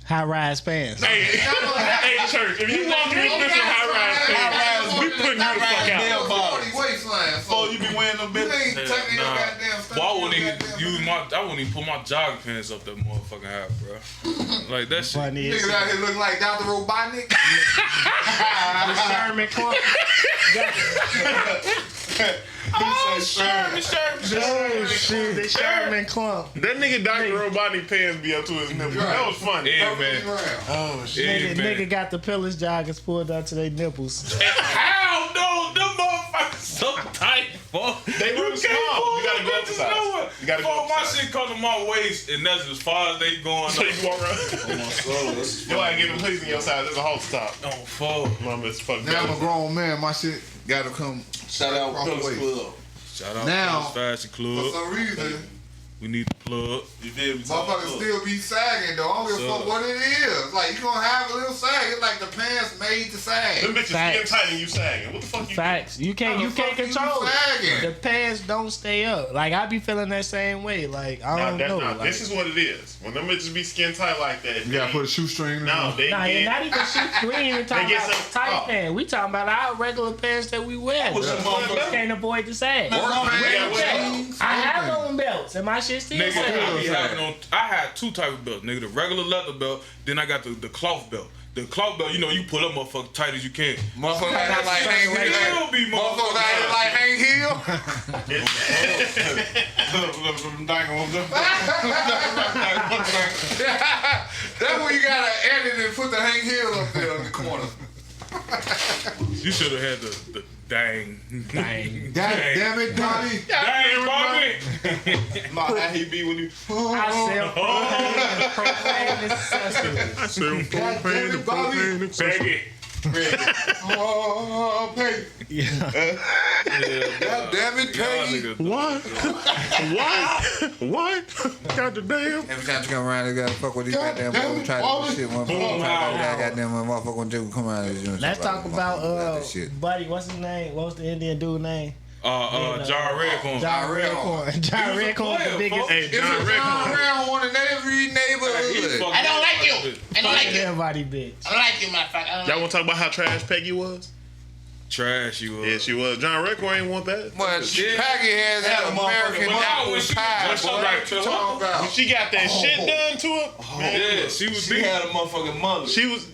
High rise pants. Hey, hey, church, if you walk in this bitch with high rise pants, we putting you the fuck out. 40 waistline. Before you be wearing them You bitches. ain't tucking your Nah. goddamn stomach. Well, I wouldn't in your even goddamn use I wouldn't even put my jogging pants up that motherfucking high, bro. Like that shit. Funny as Niggas out here look like Dr. Robotnik. the Sherman Clump. Oh, Sherman. Oh shit, the Sherman Clump. That nigga Dr. Robotnik pants be up to his nipples. That was funny. Yeah, man. Oh shit. Yeah, Nigga man. got the pillars joggers pulled out to their nipples. How no? Them motherfuckers so tight, fuck. They run small. You gotta go up the size. You gotta go Fuck, up the my size. shit come to my waist, and that's as far as they going. So you can walk around. You like giving pleasing your size. There's a halter top. Oh, fuck. Mama, it's fucked Now I'm a up. grown man. My shit gotta come. Shout out Across the Pillars way. Club. Shout out Now, to this Fashion For Club. some reason, We need the plug. You feel me? motherfuckers still be sagging though. I don't give a fuck what it is. Like, you gonna have a little sag. It's like the pants made to sag. Them bitches Facts. skin tight and you sagging. What the fuck you Facts. You can't How the fuck you control it. sagging? The pants don't stay up. Like I be feeling that same way. Like I Nah, don't that's know. not. Like, This is what it is. When them bitches be skin tight like that, You gotta put a shoestring in no, they nah, get. not even shoes. We ain't even talking get about some- tight oh. pants. We talking about our regular pants that we wear. What's We your motherfucker? can't avoid the sag. Work pants, Yeah, well, jeans, I have everything. on belts and my shit still Nigga, sag. I be having on. I had two type of belts, nigga. The regular leather belt, then I got the cloth belt. The cloth belt, you know, you pull up motherfucker tight as you can. Motherfuckers out here like Hank Hill. Still be Motherfuckers out here like Hank Hill. That's when you gotta edit and put the Hank Hill up there in the corner. You should have had the dang. Dang. God damn it, Donnie. Dang, Bobby. Not how he be when you. I sell propane accessories. I said God damn it, Bobby. Baggy. Oh, Peggy. Yeah. God damn it, Peggy. What? What? God damn. Every time you come around, they gotta fuck with these God goddamn damn motherfuckers. it, Try to Bobby. do shit, motherfucker. Boom, Try to wow. goddamn motherfucker when they come around. Let's talk about that shit. buddy. What's his name? What's the Indian dude name? John Redcorn. John Redcorn. John He was a Redcorn, the player, biggest. folks. Hey, It's a John John Redcorn. around one in every neighborhood. I don't like you. I don't like you. Everybody bitch. I don't like you, motherfucker. I don't Y'all like want to talk about how trash Peggy was? Trash you was. Yeah, she was. John Redcorn ain't want that. But Yeah. Peggy has Had that a motherfucking American When apple she pie. was boy. right to Talk her. about. When she got that shit done to her, man, Yeah, she was She big. had a motherfucking mother. she was.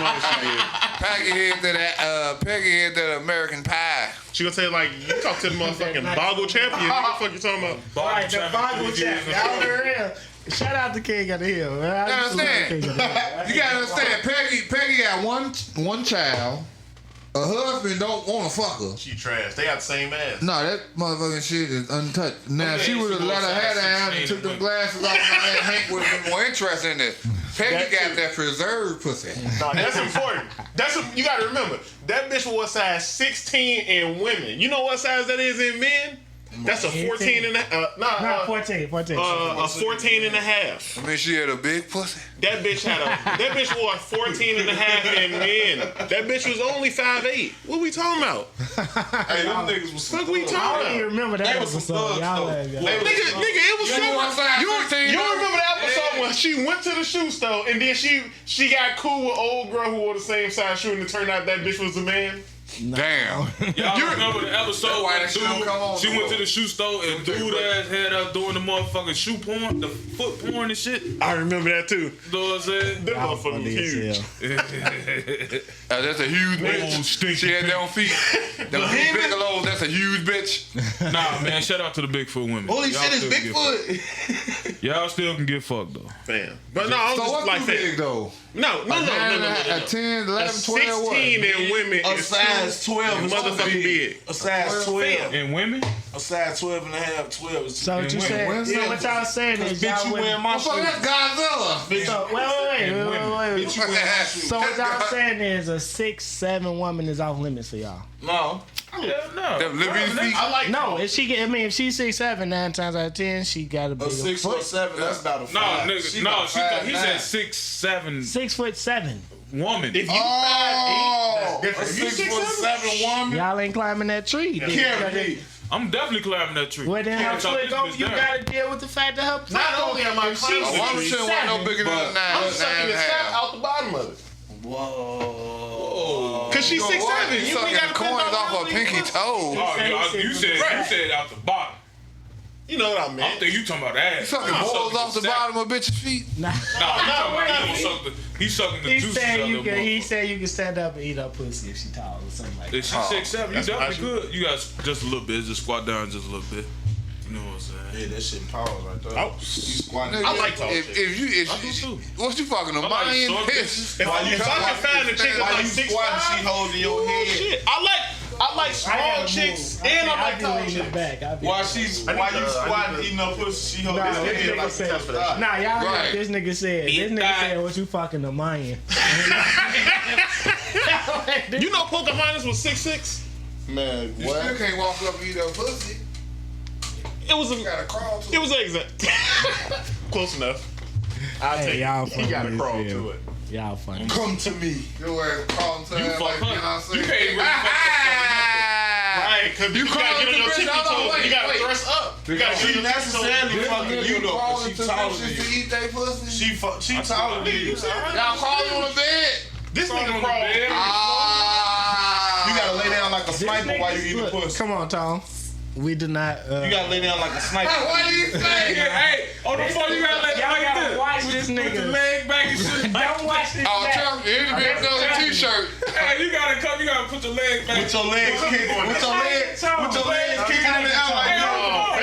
Peggy had that. Peggy had that American pie. She gonna say like, you talk to the motherfucking Boggle champion. What the fuck you talking about? Right, the Bible chat. Y'all heard him. Shout out to King of the Hill. Man. I You used to love understand? King of the Hill. You gotta understand. Peggy got one child. Her husband don't want to fuck her. She trash. They got the same ass. No, that motherfucking shit is untouched. Now, Okay, she would have she let her was hair size down and 16 took the women. glasses off. And Hank would have been more interested in it. Peggy That got too. that preserved pussy. No, that's important. You gotta remember. That bitch was size 16 in women. You know what size that is in men? That's a 14 and a Nah, 14. a 14 and a half. I mean, she had a big pussy. That bitch wore a 14 and a half in men. That bitch was only 5'8". What we talking about? Hey, them niggas was Fuck we I talking don't even about? remember that They was some episode. thugs, Y'all though. laugh, y'all. Nigga, it was You so know what size you 16 you though? remember the episode when she went to the shoe store and then she got cool with old girl who wore the same size shoe and it turned out that bitch was the man? Damn. Y'all remember the episode why where that shit don't come on she no went to more. the shoe store and dude ass had her doing the motherfucking shoe porn, the foot porn and shit? You I remember that too. know what I'm saying? That Y'all motherfucker funny was as huge. hell. That's a huge bitch. She had them feet. Them Bigelows, that's a huge bitch. Nah, man, shout out to the Bigfoot women. Holy Y'all shit, it's still can get fucked. Bigfoot. Y'all still can get fucked though. Fam. But no, I'm So just what's like too that. big though? No. A 10, 11, 12, what? 16 in women A is size 12 is motherfucking big. A size 12. And women? A size 12 and a half, 12 is So what you Wait, saying? when's So that? what y'all saying is bitch, y'all you wouldn't- wearing my Fuck, shoes. that's Godzilla. So, wait. Bitch, you wearing my shoes. So what y'all saying is a 6'7" woman is off limits for y'all? No. Yeah, no. Them living feet. I like No, if she get, I mean, if she's 6'7", 9 times out of 10, she got a A bigger 6 or foot. 7, that's about a No, 5. nigga, he 5'9". said 6'7" 6'7". woman. If you Oh, A 6 foot 7 woman. Y'all ain't climbing that tree. then. Carry me. I'm definitely climbing that tree. Well, then her Can't talk foot this go, bitch you down. gotta deal with the fact that her foot Not go- only am I if she's climbing A the woman tree, shouldn't want no 6'7", bigger than but 9, I'm 9 sucking and the a sap half. out the bottom of it. Whoa. Cause she's You 6'7". You You sucking ain't gotta coins put off her pinky toe. Oh, you said out the bottom. You know what I I meant. think you talking about ass. You sucking I'm balls off the sack. bottom of bitch's feet. Nah. No, he's sucking the He juices said out you of the can. He motherfucker. said you can stand up and eat her pussy if she tall or something like that. If she's 6'7", you that's definitely what I could. You got just a little bit. Just squat down just a little bit. You know what I'm saying? Yeah, that shit power right there. Oh. You squatting. I like tall if I do too. what you fucking a like Mayan short piss? If I can find a chick that's While like you 6'5", squatting, she holding your head. shit. I like strong chicks and I like tall chicks. While you squatting, eating her pussy, she holding Nah, your this head nigga like said, a tough. nah, y'all heard Right. what this nigga said. This nigga said, what you fucking a Mayan? You know Pocahontas was 6'6"? Man, You what? still can't walk up and eat her pussy. It was You gotta crawl to It was exact. Close enough. I'll Hey, take y'all it. funny He gotta as crawl hell. to it. Y'all funny. Come to me. Your ass crawling to You her fuck like her. Beyonce. You can't really fuck Right, because you gotta crawling get on to your bitch, tippy hold on, toes. wait, You gotta wait. thrust up. You gotta She get your tippy necessarily toes. fucking you though, 'cause Crawling she to taller bitches than to you. eat they pussy. She taller than you. Y'all crawling on the bed. This Crawling nigga on the crawl. bed. Ah. You gotta lay down like a This sniper while you nigga- eat the look, pussy. Come on, Tom. We do not. You gotta lay down like a sniper. Hey, what do you say? Hey, on the phone you gotta let Y'all like gotta this. watch this With the nigga. leg back and shit. Don't watch this. Oh, back. tell me, it'll be another t-shirt. Hey, you gotta come. You gotta put your leg back. With your legs kicking, with your legs kicking in the air like Hey, that. hold on.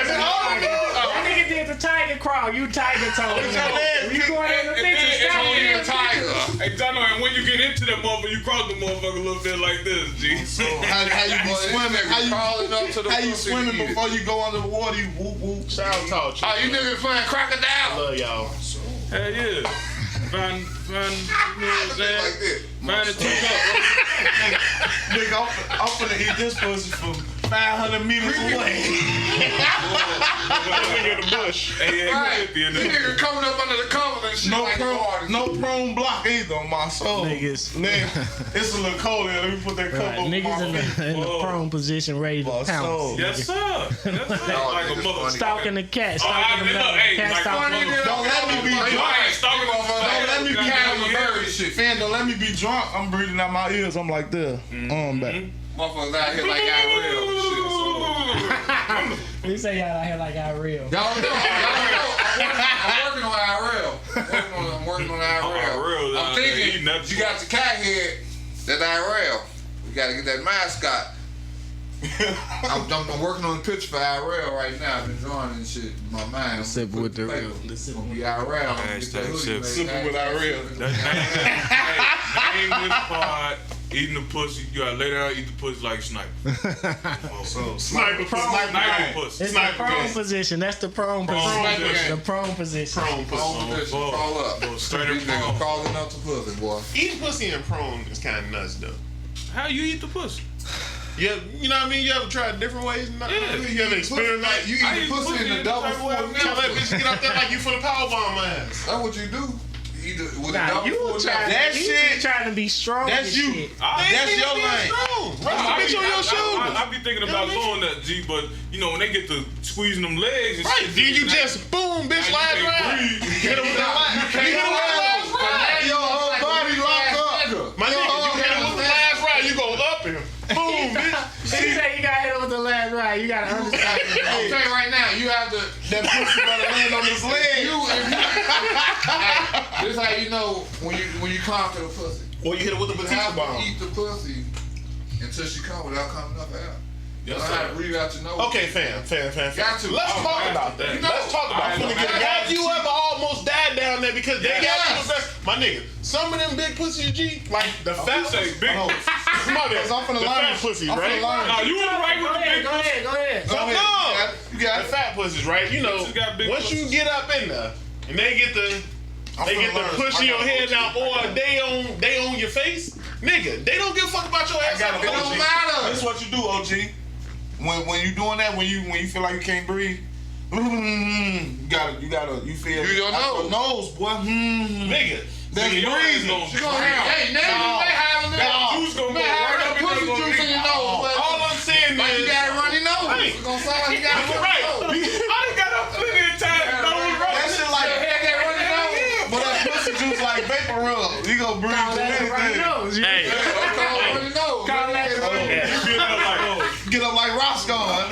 That nigga did the tiger crawl. You tiger toe. With your legs You going in the And picture? then- Stop and in then- the Tiger. Hey, Jono, and when you get into that motherfucker, you cross the motherfucker a little bit like this, G. So how you be Boy, this swimming? nigga crawling up to the How you pussy swimming to eat it. before you go under the water? You whoop whoop. Shout out tall chicks. Oh, you niggas playing crocodile? Love y'all. Hell yeah. Find, you know what I'm saying? Like this. Find a teacup. Nigga, I'm finna eat this pussy from 500 meters away. Nigga in the bush. Hey, yeah, Right. you This nigga coming up under the cover and shit like the water. No prone block either on my soul. Niggas. Nigga, it's a little cold here. Let me put that cover Right, over my niggas in feet. the Whoa. prone position, ready to My pounce. soul. Yes, sir. Yes, sir. Like a niggas mother. funny. Stalking the cat. Oh, I Stalking the look, dog. hey, Cat like stalking Funny, the nigga. Don't let me be I drunk. ain't stalking the Don't let me be Cows and Yeah. birds shit. Fan, don't let me be drunk. I'm breathing out my ears. I'm like this. Back. Motherfuckers out here like I real and shit. He say y'all out here like I real. Y'all know. I'm working on IRL. I'm working on IRL. IRL, I'm eating thinking that you got the cat head. That IRL. We gotta get that mascot. I'm working on the picture for IRL right now. I've been drawing and shit in my mind. Sip with the real. It's gonna be IRL. I'm gonna get that hoodie Sip. made. Sippin' with IRL. Hey, name this part. Eating the pussy. You gotta lay down, eat the pussy like a sniper. Sniper pussy. Sniper pussy. It's the prone position. That's the prone position. position. The prone position. Prone Crawl pussy. position, crawl up. Go straight These and niggas prone. crawling up to pussy, boy. Eating pussy and prone is kind of nuts though. How you eat the pussy? Yeah, you know what I mean? You ever tried different ways? Yeah. You ever experiment? Like, you I eat eat the pussy pussy in the in double the type of way full I Tell that nipple. bitch to get out there like you finna powerbomb my ass. That's what you do. You eat it with a Nah, double you full trying, nipple. That you shit- trying to be strong. That's as you. shit. That's your lane. Rest the bitch on your shoulders. I be thinking about doing that, G, but you know when they get to squeezing them legs and Right, shit. then you just boom, bitch, you last can't ride. breathe. You hit him with that last. You hit him with the last ride. Your whole body locked up. My nigga, you hit him with the last ride. You go up and boom, That pussy better land on his leg. This how you know when you conquer the pussy. Or you hit it with a You potato have to bomb. eat the pussy until she come without coming up out. You Yes, don't have sir. to breathe out your nose. Okay, fam. Got to. Let's talk about that. Let's talk about know. Have you ever almost died down there because they got you Yes. the best? My nigga, some of them big pussies, G, like the fat say ones. big. My bad. I'm finna The learn. fat pussies, I'm right? finna learn. Nah, you was right with the big Go ahead. Go ahead. You You got the it. fat pussies, right? You know, Bitches got big once you pussies. get up in there and they get the I'm they finna get the learn. push I in your got head OG. now, or they on your face, nigga. They don't give a fuck about your ass. I got It it, don't OG. matter. This is what you do, OG. When you doing that, when you feel like you can't breathe, you feel Use your out nose. your nose, boy. Nigga. That's Nigga, your ass breathing. gonna She gonna hey, now you may have a juice gonna go may have right that up in pussy there, juice in your nose, but All I'm saying like you is, got a runny nose. Hey. It's gonna sound like you got a runny right. nose. I done got up plenty of times. That shit like You had that runny nose. but that pussy juice like vapor rub. You gonna breathe through anything. hey, It's called runny nose. Get up like Roscoe. Like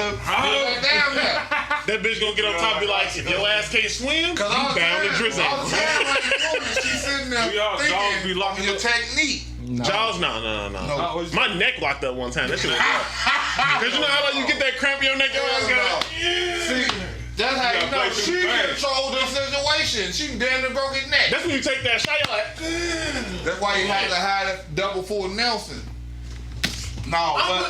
damn that. that bitch gonna get on top and be like, if your ass can't swim, you Cause all the bound to time, drizzle. all the time, like the woman, she's sitting there Y'all jaws be thinking locking on your up. technique. Jaws, no. My neck locked up one time. That shit was rough. Cause you know how like you get that cramp in your neck, your ass got. See, that's how you know she controlled the situation. She damn near broke his neck. That's when you take that shot. You're like, That's why you have to hide a double full Nelson. No,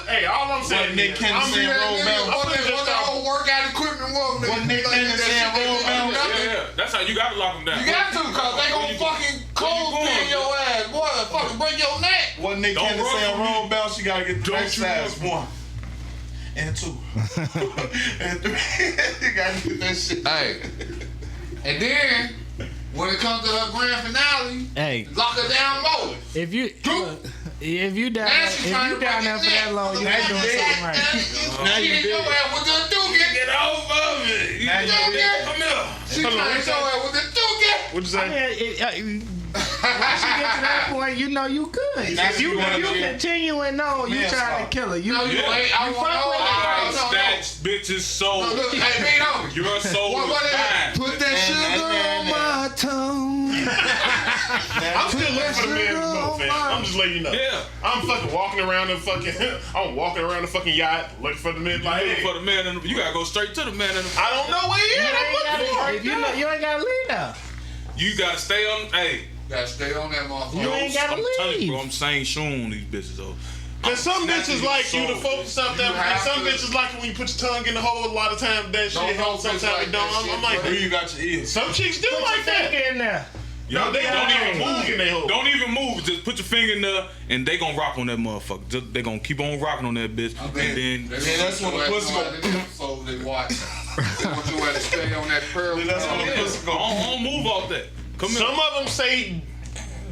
hey, all I'm saying Nick is, Cannon I'm saying roll down. What that whole workout equipment was? What Nick Cannon saying roll down. Yeah, that's how you gotta lock them down. You got to, cause they gonna fucking cold pin your ass, boy. Fucking break your neck. What Nick Don't Cannon run saying from me. roll bell, she gotta get the Don't next you size. run 1 and 2 and 3. You gotta get that shit. Hey, and then when it comes to her grand finale, Hey, lock her down more. if you down Now she trying to break there his for that neck. long, you Now ain't doing dead. something right. Now She you hit your did. ass with the dookie. Get off of me. Now you did. Come here. She trying to hit your ass with the dookie. what'd you say? Once you get to that point, you know you good. Now If you you wanna be- continuing on, you Man, trying to stop. kill her. You No, you ain't. I fuck want with no. Snatch bitches soul. No, look, hey, me no. Your soul What is is that? mine. Put that sugar on my tongue. I'm still looking for the man to know, fam. I'm just letting you know. Yeah. I'm fucking walking around the fucking. I'm walking around the fucking yacht looking for the man. Like, Looking hey, for the man in the, you gotta go straight to the man in the, I don't know where he You at. I'm ain't looking for gotta, him. if you ain't gotta leave now. you gotta stay on. Hey, Gotta stay on that motherfucker. You ain't gotta I'm telling you, leave. bro, I'm saying shoon on these bitches though. Cause some Snatching bitches your like you to soul, focus up that, You and have some to. bitches like it when you put your tongue in the hole. A lot of times that shit Don't helps. know bitch Sometimes like it don't. that I'm shit, like, bro. Where you got your ears? some chicks do like that. In there. No, they don't even move in their hole. Don't even move. Just put your finger in there, and they gonna rock on that motherfucker. Just, they gonna keep on rocking on that bitch, and then that's when the pussy go. So they watch. They want you to stay on that pearl. That's when the yeah, pussy go. I don't move off that. Come here. Some of them say,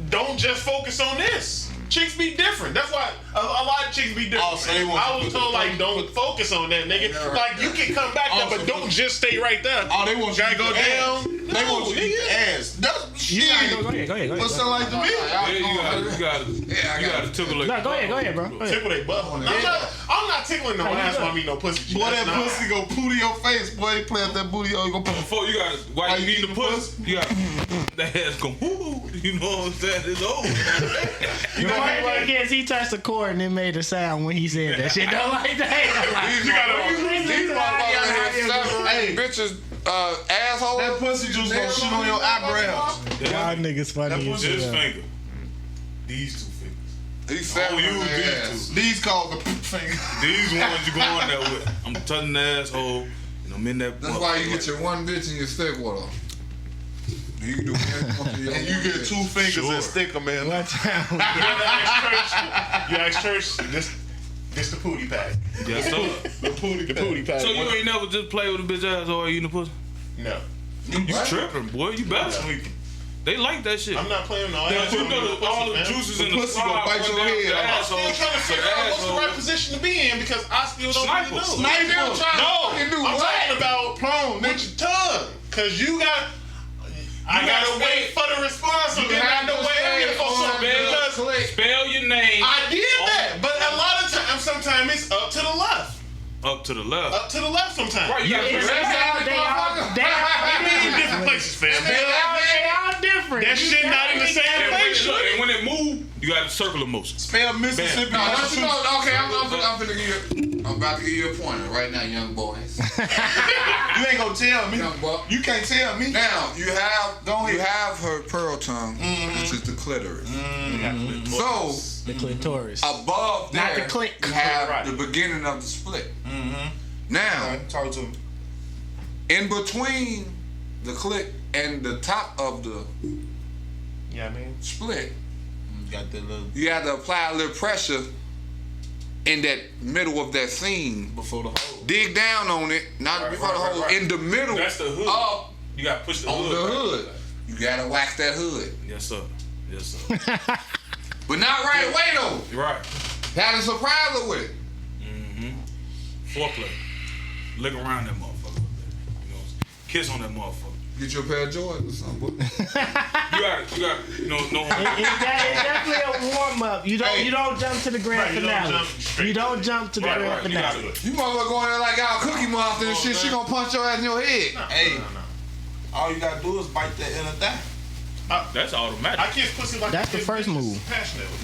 don't just focus on this. Chicks be different. That's why a lot of chicks be different. Oh, so they want I you was to told put- like, don't focus on that, nigga. Yeah, right. Like you can come back there, but don't just stay right there. Oh, they want you Gotta to go eat the down. ass. They want you to eat the ass. That's shit. Go ahead. What sound like to me? Yeah, you gotta tickle it. No, go ahead, bro. Go ahead. Tickle they butt. I'm not tickling no ass when I meet no pussy. Boy, That's that not- pussy go poo to your face. Boy, you play with that booty. Oh, you gonna put Before you gotta, while you you eat the pussy, you gotta, that ass go, woo, you know what I'm saying? It's over. The funny thing is, he touched the chord and it made a sound when he said that shit. Don't like that. You gotta. These motherfuckers Hey. bitches asshole. that pussy juice gonna shit on your eyebrows. Y'all niggas funny as This hell. finger. These two fingers. These Oh, seven you on their these ass. two. These called the poop finger. These ones you going there with. I'm touching the asshole, and I'm in that. That's why you get your one bitch and your stick with her. You can do anything. And you get 2 fingers Sure. and stick them in. One time. You ask church. This the pootie pack. Yes, sir. The pootie pack. So you ain't never just play with a bitch asshole eating the pussy? No. You tripping, boy. You better. They like that shit. I'm not playing no ass. You know all the juices in the pussy gonna slide bite run your down to head the off. I'm asshole. still trying to figure The out what's the asshole. right position to be in because I still don't Sniper. really know. Sniper. No, Fucking do I'm what? talking about prone with your tongue. Cause you got. I gotta wait for the response, and then I know where I'm for something. Because Spell your name. I did that, but a lot of times, sometimes it's up to the left. up to the left. Up to the left sometimes. Right, you gotta It's- put that. they all Different places, fam. They all different. That shit not in the same place. And when it move, you got a circular motion. Spell Mississippi. No, don't you know? Okay, I'm about to give you a pointer right now, young boys. You ain't gonna tell me. Young buck. You can't tell me. Now you have her pearl tongue, which is the clitoris. So The clitoris. above Not there, the clit. you have Right. the beginning of the split. Mm-hmm. Now, Talk to me. in between the clit and the top of the Yeah, I mean. split, You got that little you have to apply a little pressure in that middle of that seam. before the hole. Dig down on it, not before the hole, in the middle That's the hood. up You gotta push the on hood. the right. hood. You gotta wax that hood. Yes, sir. Yes, sir. But not right away though. You're right. Gotta surprise her with it. Foreplay. Lick around that motherfucker. You know, kiss on that motherfucker. Get you a pair of Jordans or something. You got, no. It's definitely a warm up. You don't jump to the grand Right, you don't finale. jump straight You don't to it. jump to the grand You gotta finale. do it. You motherfucker going there like y'all Cookie Monster and shit. She gonna punch your ass in your head. Hey, all you gotta do is bite that inner thigh. That's automatic. I kiss pussy like That's the kiss first bitches move. Passionately.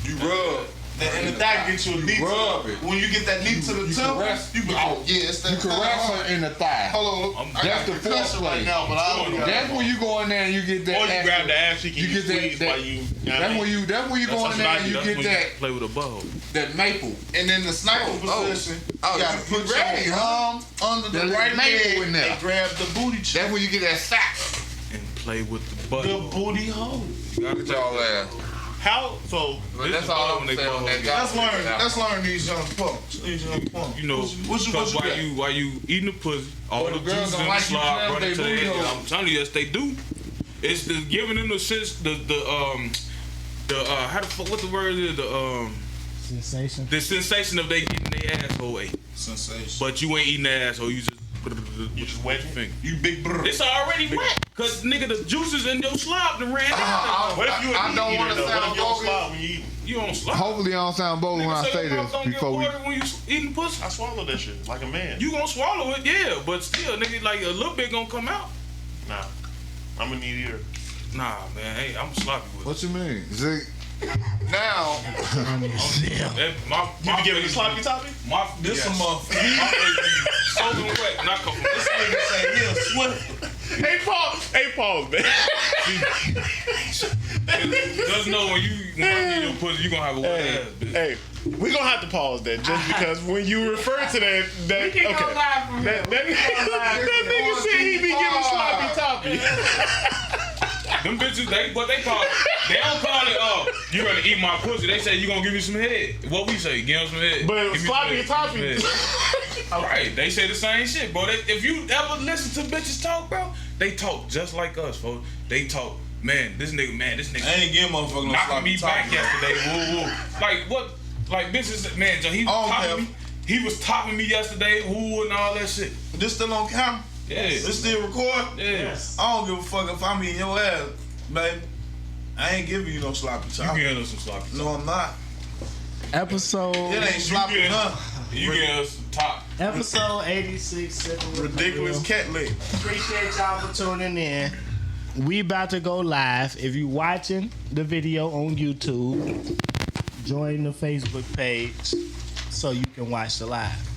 You rub. That inner thigh gets you a knee. Rub it. When you get that knee to the You temple, caress- you be, oh yeah, it's that. You caress her in the thigh. Hold on. I That's got the concussion right foreplay. now, but I don't. That's when you go in there and you get that. Or you ass- grab the ass cheek and You you get that- squeeze that- while you. That's when you go in there and you get that Play with a butthole. that maple. And in the sniper position, Oh, you gotta you put ready, your huh? arm under That the right maple leg in there. and grab the booty cheek. That's when you get that sack. And play with the The butthole. booty hole. Get y'all ass. How? So. But that's all I'm saying on that job. Let's learn these young punks. These young punks. You know, what you because got? while you eating the pussy, all Well, the the girls juices don't in the like you slide grab running they to the booty head. hole. I'm telling you, yes, they do. It's the giving them the sense, how the fuck, what the word is, Sensation. the sensation of they getting their asshole ate. Sensation. But you ain't eating their asshole, you just wet your finger. You big brr. It's already wet, cause nigga, the juices in your slob done ran out. What if you I a don't meat wanna eater though? sound What if you don't bogus. swallow when you eat? You don't slop. Hopefully I don't sound bold when I say your this mouth don't get before we. water when you eating pussy. I swallow that shit like a man. You gonna swallow it, yeah, but still, nigga, like a little bit gonna come out. Nah. I'm a neat eater. Nah, man, hey, I'm sloppy with it. What you mean? See, now That, my You be giving face me sloppy be- toppy? My This yes. a motherfucker. My face be soaking wet, and I come from this Nigga say he a Swiffer. Hey, pause, man. Just know when I get your pussy, you gonna have a wet ass, bitch. Hey, we gonna have to pause that just because when you refer to that We can go live from here. that nigga said he be giving sloppy toppy. Them bitches, they call it. They don't call it, you gonna eat my pussy. They say you gonna give me some head. What we say, give him some head. But Give me some sloppy head, toppy. give me some head. Right, they say the same shit, bro. If you ever listen to bitches talk, bro, they talk just like us, folks. They talk, man, this nigga. I ain't getting motherfucker no knocking sloppy me back toppy. yesterday. Woo, woo. Like what? Like bitches, man. He was topping me. He was topping me yesterday. Woo and all that shit. This still on camera? Yeah. This still record? Yeah. I don't give a fuck if I'm eating your ass, baby. I ain't giving you no sloppy You toppy. getting us some sloppy. No, I'm not. Episode It ain't sloppy getting- enough. You getting us some top. episode 86. Sippin' with Ridiculous Real. cat leg. Appreciate y'all for tuning in. We about to go live. If you watching the video on YouTube, join the Facebook page so you can watch the live.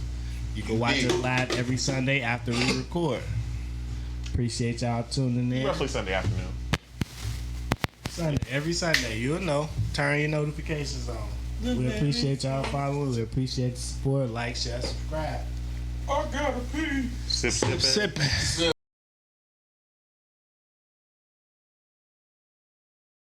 You can watch it live every Sunday after we record. Appreciate y'all tuning in. Roughly Sunday afternoon. Sunday, every Sunday, you'll know. Turn your notifications on. We appreciate y'all following. We appreciate the support. Like, share, subscribe. I gotta pee. Sip. Sippin'.